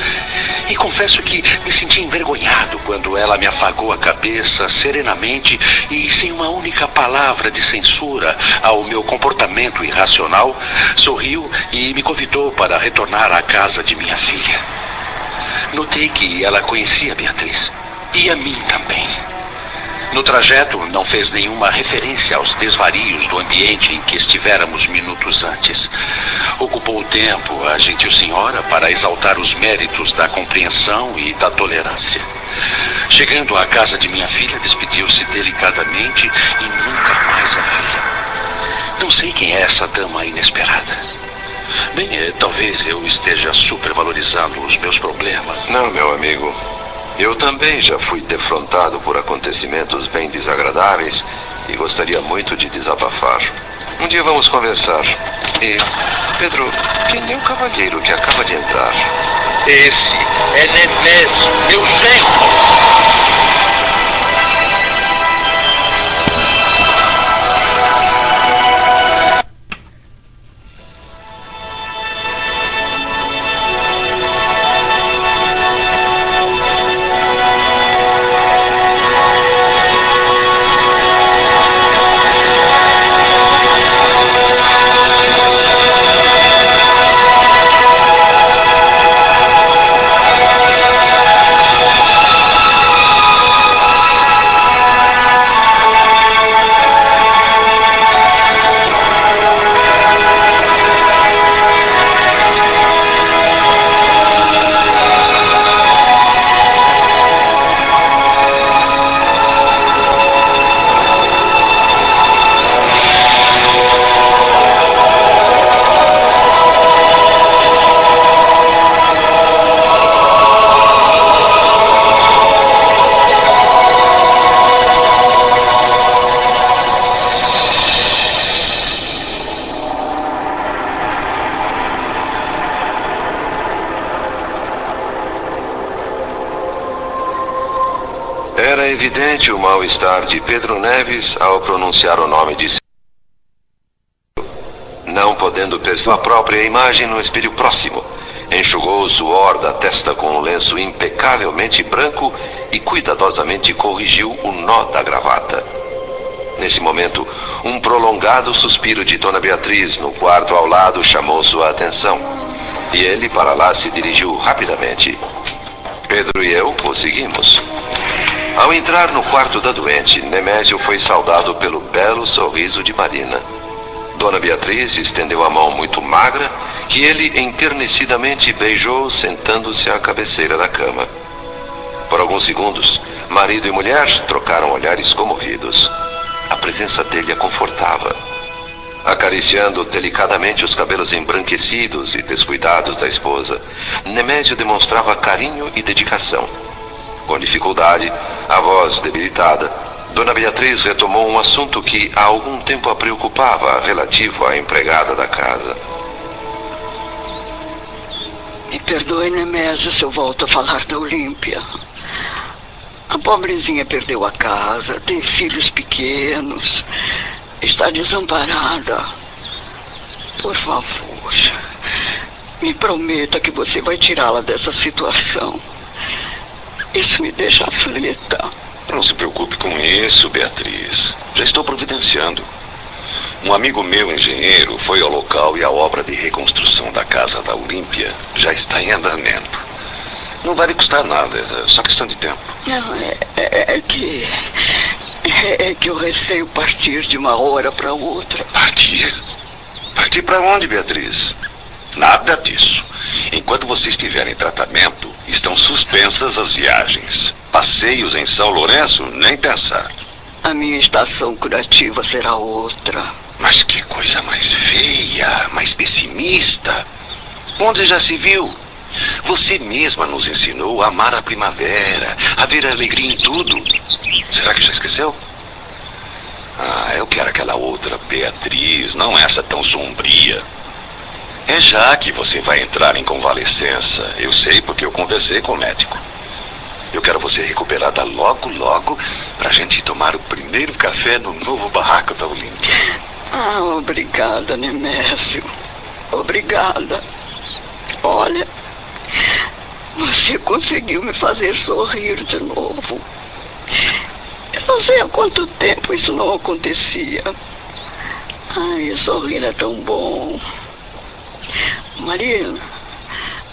E confesso que me senti envergonhado quando ela me afagou a cabeça serenamente e, sem uma única palavra de censura ao meu comportamento irracional, sorriu e me convidou para retornar à casa de minha filha. Notei que ela conhecia Beatriz, e a mim também. No trajeto, não fez nenhuma referência aos desvarios do ambiente em que estivéramos minutos antes. Ocupou o tempo, a gentil senhora, para exaltar os méritos da compreensão e da tolerância. Chegando à casa de minha filha, despediu-se delicadamente e nunca mais a vi. Não sei quem é essa dama inesperada. Bem, talvez eu esteja supervalorizando os meus problemas. Não, meu amigo. Eu também já fui defrontado por acontecimentos bem desagradáveis e gostaria muito de desabafar. Um dia vamos conversar. E, Pedro, quem é o cavalheiro que acaba de entrar? Esse é Nemésio, meu genro. Era evidente o mal-estar de Pedro Neves ao pronunciar o nome de seu. Não podendo perceber a própria imagem no espelho próximo, enxugou o suor da testa com um lenço impecavelmente branco e cuidadosamente corrigiu o nó da gravata. Nesse momento, um prolongado suspiro de Dona Beatriz no quarto ao lado chamou sua atenção, e ele para lá se dirigiu rapidamente. Pedro e eu o seguimos. Ao entrar no quarto da doente, Nemésio foi saudado pelo belo sorriso de Marina. Dona Beatriz estendeu a mão muito magra, que ele enternecidamente beijou, sentando-se à cabeceira da cama. Por alguns segundos, marido e mulher trocaram olhares comovidos. A presença dele a confortava. Acariciando delicadamente os cabelos embranquecidos e descuidados da esposa, Nemésio demonstrava carinho e dedicação. Com dificuldade, a voz debilitada, Dona Beatriz retomou um assunto que há algum tempo a preocupava, relativo à empregada da casa. Me perdoe, Nemésio, se eu volto a falar da Olímpia. A pobrezinha perdeu a casa, tem filhos pequenos, está desamparada. Por favor, me prometa que você vai tirá-la dessa situação. Isso me deixa aflita. Não se preocupe com isso, Beatriz. Já estou providenciando. Um amigo meu, engenheiro, foi ao local e a obra de reconstrução da casa da Olímpia já está em andamento. Não vai lhe custar nada, é só questão de tempo. Não, é que É que eu receio partir de uma hora para outra. Partir? Partir para onde, Beatriz? Nada disso. Enquanto você estiver em tratamento, estão suspensas as viagens. Passeios em São Lourenço, nem pensar. A minha estação curativa será outra. Mas que coisa mais feia, mais pessimista. Onde já se viu? Você mesma nos ensinou a amar a primavera, a ver a alegria em tudo. Será que já esqueceu? Eu quero aquela outra Beatriz, não essa tão sombria. É já que você vai entrar em convalescença. Eu sei porque eu conversei com o médico. Eu quero você recuperada logo, logo, pra gente tomar o primeiro café no novo barraco da Olímpia. Obrigada, Nemésio. Obrigada. Olha, você conseguiu me fazer sorrir de novo. Eu não sei há quanto tempo isso não acontecia. Sorrir é tão bom. Marina,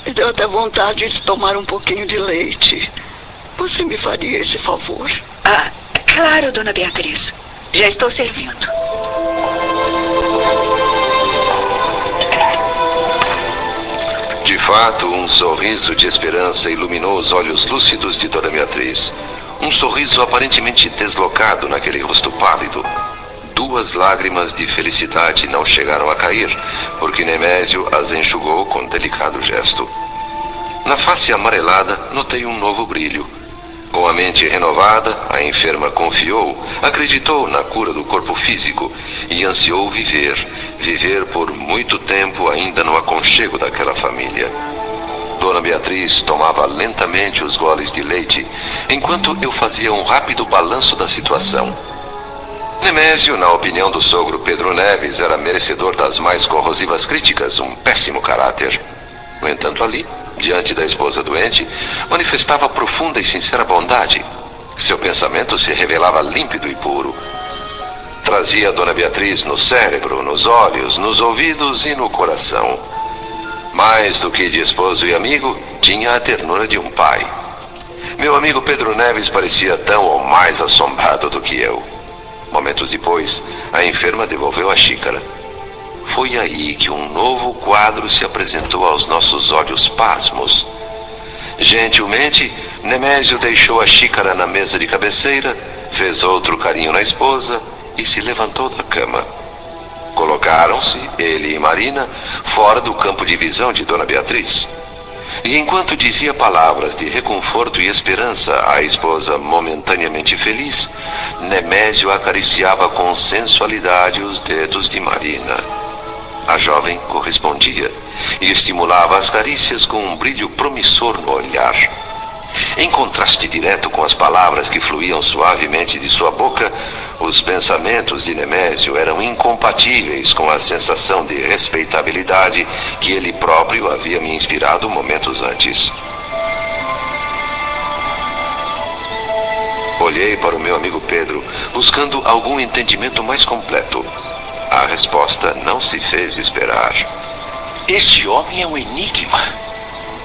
me deu até vontade de tomar um pouquinho de leite. Você me faria esse favor? Claro, dona Beatriz. Já estou servindo. De fato, um sorriso de esperança iluminou os olhos lúcidos de Dona Beatriz. Um sorriso aparentemente deslocado naquele rosto pálido. 2 lágrimas de felicidade não chegaram a cair, porque Nemésio as enxugou com delicado gesto. Na face amarelada, notei um novo brilho. Com a mente renovada, a enferma confiou, acreditou na cura do corpo físico e ansiou viver por muito tempo ainda no aconchego daquela família. Dona Beatriz tomava lentamente os goles de leite, enquanto eu fazia um rápido balanço da situação. Nemésio, na opinião do sogro Pedro Neves, era merecedor das mais corrosivas críticas, um péssimo caráter. No entanto, ali, diante da esposa doente, manifestava profunda e sincera bondade. Seu pensamento se revelava límpido e puro. Trazia a Dona Beatriz no cérebro, nos olhos, nos ouvidos e no coração. Mais do que de esposo e amigo, tinha a ternura de um pai. Meu amigo Pedro Neves parecia tão ou mais assombrado do que eu. Momentos depois, a enferma devolveu a xícara. Foi aí que um novo quadro se apresentou aos nossos olhos pasmos. Gentilmente, Nemésio deixou a xícara na mesa de cabeceira, fez outro carinho na esposa e se levantou da cama. Colocaram-se, ele e Marina, fora do campo de visão de Dona Beatriz. E enquanto dizia palavras de reconforto e esperança à esposa momentaneamente feliz, Nemésio acariciava com sensualidade os dedos de Marina. A jovem correspondia e estimulava as carícias com um brilho promissor no olhar. Em contraste direto com as palavras que fluíam suavemente de sua boca, os pensamentos de Nemésio eram incompatíveis com a sensação de respeitabilidade que ele próprio havia me inspirado momentos antes. Olhei para o meu amigo Pedro, buscando algum entendimento mais completo. A resposta não se fez esperar. Este homem é um enigma.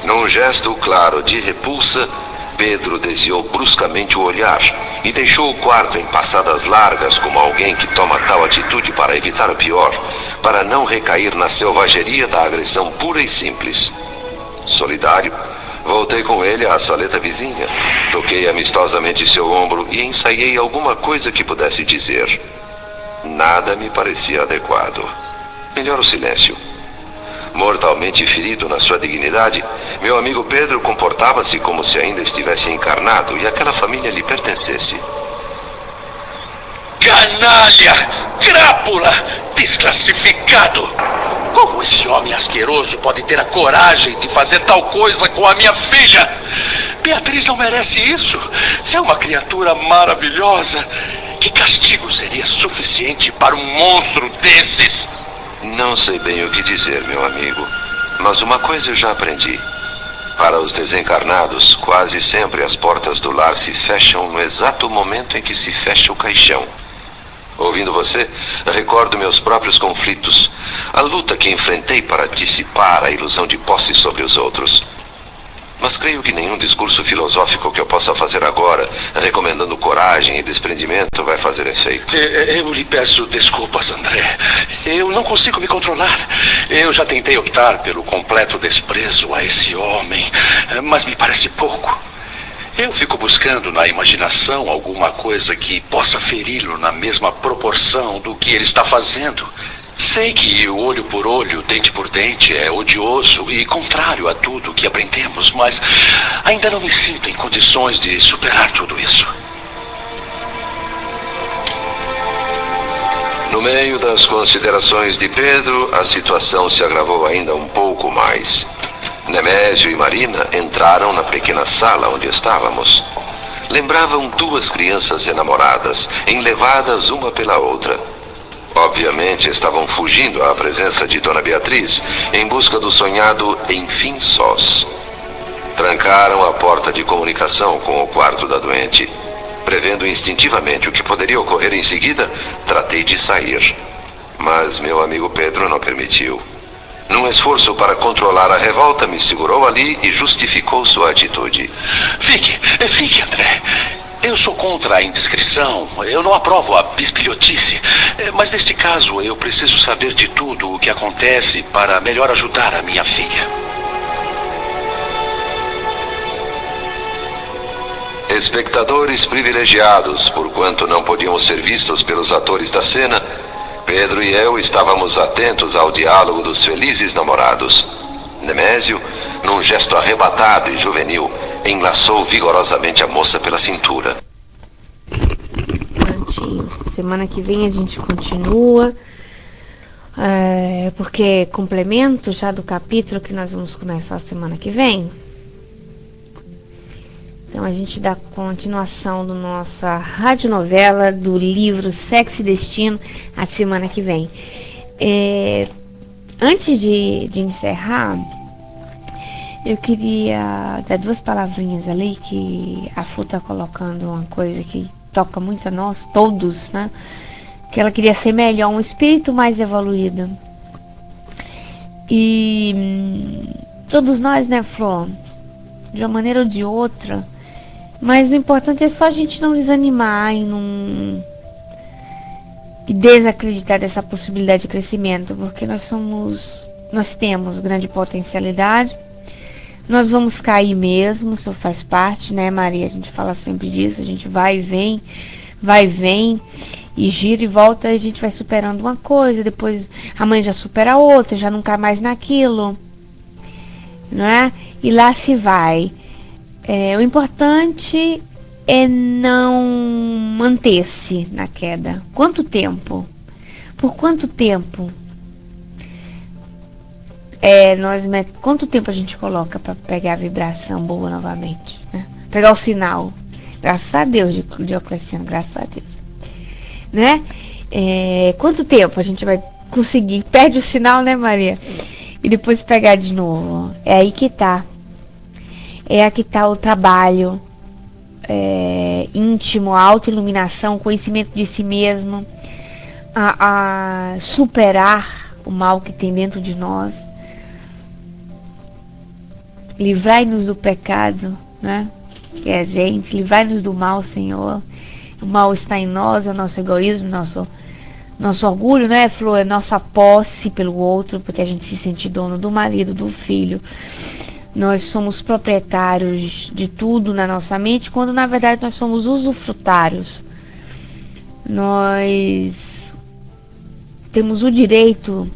Num gesto claro de repulsa, Pedro desviou bruscamente o olhar e deixou o quarto em passadas largas, como alguém que toma tal atitude para evitar o pior, para não recair na selvageria da agressão pura e simples. Solidário, voltei com ele à saleta vizinha, toquei amistosamente seu ombro e ensaiei alguma coisa que pudesse dizer. Nada me parecia adequado. Melhor o silêncio. Mortalmente ferido na sua dignidade, meu amigo Pedro comportava-se como se ainda estivesse encarnado e aquela família lhe pertencesse. Canalha! Crápula! Desclassificado! Como esse homem asqueroso pode ter a coragem de fazer tal coisa com a minha filha? Beatriz não merece isso. É uma criatura maravilhosa. Que castigo seria suficiente para um monstro desses? Não sei bem o que dizer, meu amigo, mas uma coisa eu já aprendi. Para os desencarnados, quase sempre as portas do lar se fecham no exato momento em que se fecha o caixão. Ouvindo você, recordo meus próprios conflitos, a luta que enfrentei para dissipar a ilusão de posse sobre os outros. Mas creio que nenhum discurso filosófico que eu possa fazer agora, recomendando coragem e desprendimento, vai fazer efeito. Eu lhe peço desculpas, André. Eu não consigo me controlar. Eu já tentei optar pelo completo desprezo a esse homem, mas me parece pouco. Eu fico buscando na imaginação alguma coisa que possa feri-lo na mesma proporção do que ele está fazendo. Sei que o olho por olho, dente por dente é odioso e contrário a tudo que aprendemos, mas ainda não me sinto em condições de superar tudo isso. No meio das considerações de Pedro, a situação se agravou ainda um pouco mais. Nemésio e Marina entraram na pequena sala onde estávamos. Lembravam duas crianças enamoradas, enlevadas uma pela outra. Obviamente estavam fugindo à presença de Dona Beatriz, em busca do sonhado enfim sós. Trancaram a porta de comunicação com o quarto da doente. Prevendo instintivamente o que poderia ocorrer em seguida, tratei de sair. Mas meu amigo Pedro não permitiu. Num esforço para controlar a revolta, me segurou ali e justificou sua atitude. Fique, André. Eu sou contra a indiscrição, eu não aprovo a bisbilhotice, mas neste caso eu preciso saber de tudo o que acontece para melhor ajudar a minha filha. Espectadores privilegiados, porquanto não podiam ser vistos pelos atores da cena, Pedro e eu estávamos atentos ao diálogo dos felizes namorados. Nemésio, num gesto arrebatado e juvenil, enlaçou vigorosamente a moça pela cintura. Prontinho. Semana que vem a gente continua, porque é complemento já do capítulo que nós vamos começar a semana que vem. Então a gente dá continuação da nossa radionovela do livro Sexo e Destino a semana que vem. Antes de encerrar, eu queria dar duas palavrinhas ali, que a Fu está colocando uma coisa que toca muito a nós, todos, né? Que ela queria ser melhor, um espírito mais evoluído. E todos nós, né, Flor? De uma maneira ou de outra. Mas o importante é só a gente não desanimar e desacreditar dessa possibilidade de crescimento, porque nós temos grande potencialidade. Nós vamos cair mesmo, isso faz parte, né, Maria? A gente fala sempre disso, a gente vai e vem, e gira e volta, a gente vai superando uma coisa, depois amanhã já supera outra, já não cai mais naquilo, não é? E lá se vai. O importante é não manter-se na queda. Quanto tempo? Por quanto tempo? Quanto tempo a gente coloca para pegar a vibração boa novamente, né? Pegar o sinal. Graças a Deus, Diocleciano, graças a Deus, né? Quanto tempo a gente vai conseguir? Perde o sinal, né, Maria? E depois pegar de novo. É aí que tá. É aqui que tá o trabalho íntimo, a autoiluminação, conhecimento de si mesmo, a superar o mal que tem dentro de nós. Livrai-nos do pecado, né? Que é a gente, livrai-nos do mal, Senhor. O mal está em nós, é o nosso egoísmo, nosso orgulho, né, Flor? É nossa posse pelo outro, porque a gente se sente dono do marido, do filho. Nós somos proprietários de tudo na nossa mente, quando na verdade nós somos usufrutários. Nós temos o direito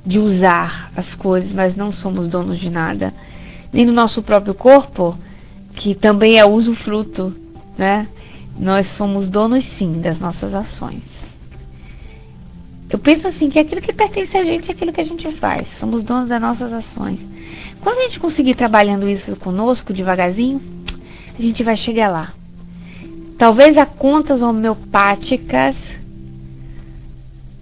de usar as coisas, mas não somos donos de nada. Nem do nosso próprio corpo, que também é usufruto, né? Nós somos donos sim das nossas ações. Eu penso assim, que aquilo que pertence a gente é aquilo que a gente faz. Somos donos das nossas ações. Quando a gente conseguir trabalhando isso conosco, devagarzinho, a gente vai chegar lá. Talvez a contas homeopáticas,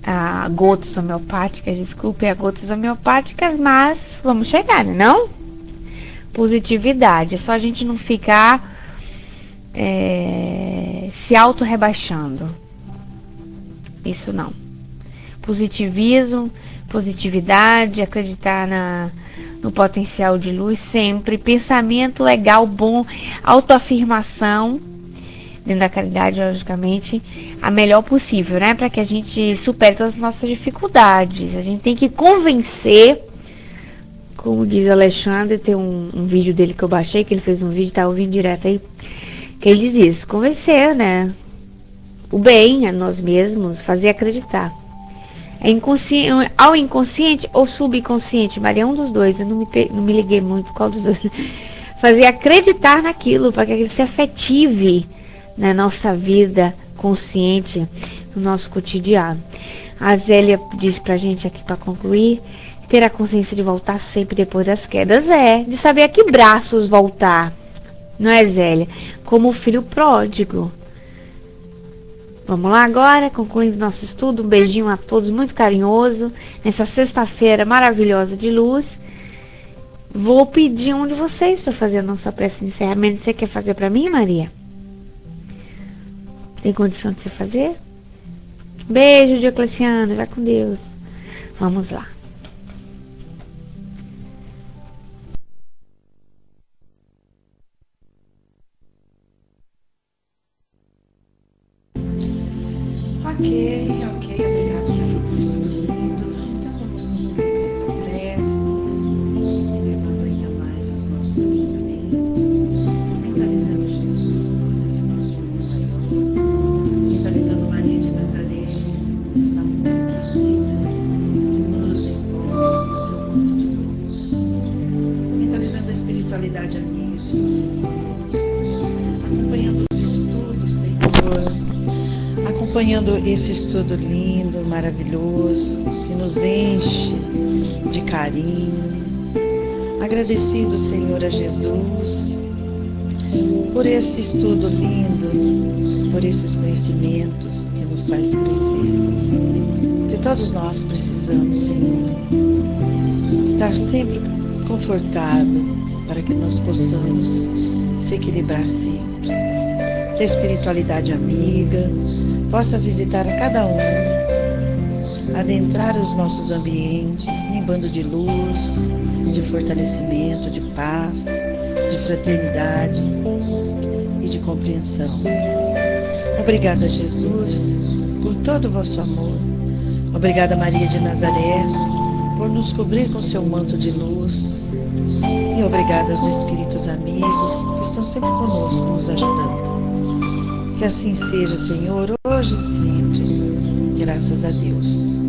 a gotas homeopáticas, desculpe, a gotas homeopáticas, mas vamos chegar, né? Não? Positividade. É só a gente não ficar se auto-rebaixando. Isso não. Positivismo, positividade, acreditar no potencial de luz sempre, pensamento legal, bom, autoafirmação, dentro da caridade, logicamente, a melhor possível, né? Para que a gente supere todas as nossas dificuldades. A gente tem que convencer, como diz Alexandre, tem um vídeo dele que eu baixei, que ele fez um vídeo, tá ouvindo direto aí, que ele diz isso, convencer, né? O bem a nós mesmos, fazer acreditar. Ao inconsciente ou subconsciente, Maria, um dos dois, eu não me liguei muito qual dos dois. Fazer acreditar naquilo, para que ele se afetive na nossa vida consciente, no nosso cotidiano. A Zélia disse pra gente aqui para concluir, ter a consciência de voltar sempre depois das quedas, de saber a que braços voltar, não é, Zélia? Como o filho pródigo. Vamos lá agora, concluindo nosso estudo, um beijinho a todos, muito carinhoso, nessa sexta-feira maravilhosa de luz. Vou pedir um de vocês para fazer a nossa prece de encerramento. Você quer fazer para mim, Maria? Tem condição de você fazer? Beijo, Diocleciano, vai com Deus. Vamos lá. Ok, obrigado por isso tudo lindo. Então vamos concluir essa prece, elevando ainda mais os nossos pensamentos, mentalizando Jesus, esse nosso maior, mentalizando Maria de Nazaré, essa mulher que nos envolve no seu manto de luz, mentalizando a espiritualidade amiga de Jesus, acompanhando os estudos, Senhor. Acompanhando esse estudo lindo, maravilhoso, que nos enche de carinho. Agradecido, Senhor, a Jesus, por esse estudo lindo, por esses conhecimentos que nos faz crescer. Que todos nós precisamos, Senhor, estar sempre confortado para que nós possamos se equilibrar sempre. Que a espiritualidade amiga possa visitar a cada um, adentrar os nossos ambientes, nimbando de luz, de fortalecimento, de paz, de fraternidade e de compreensão. Obrigada, Jesus, por todo o vosso amor. Obrigada, Maria de Nazaré, por nos cobrir com seu manto de luz. E obrigada aos Espíritos amigos que estão sempre conosco, nos ajudando. Que assim seja, Senhor, hoje e sempre. Graças a Deus.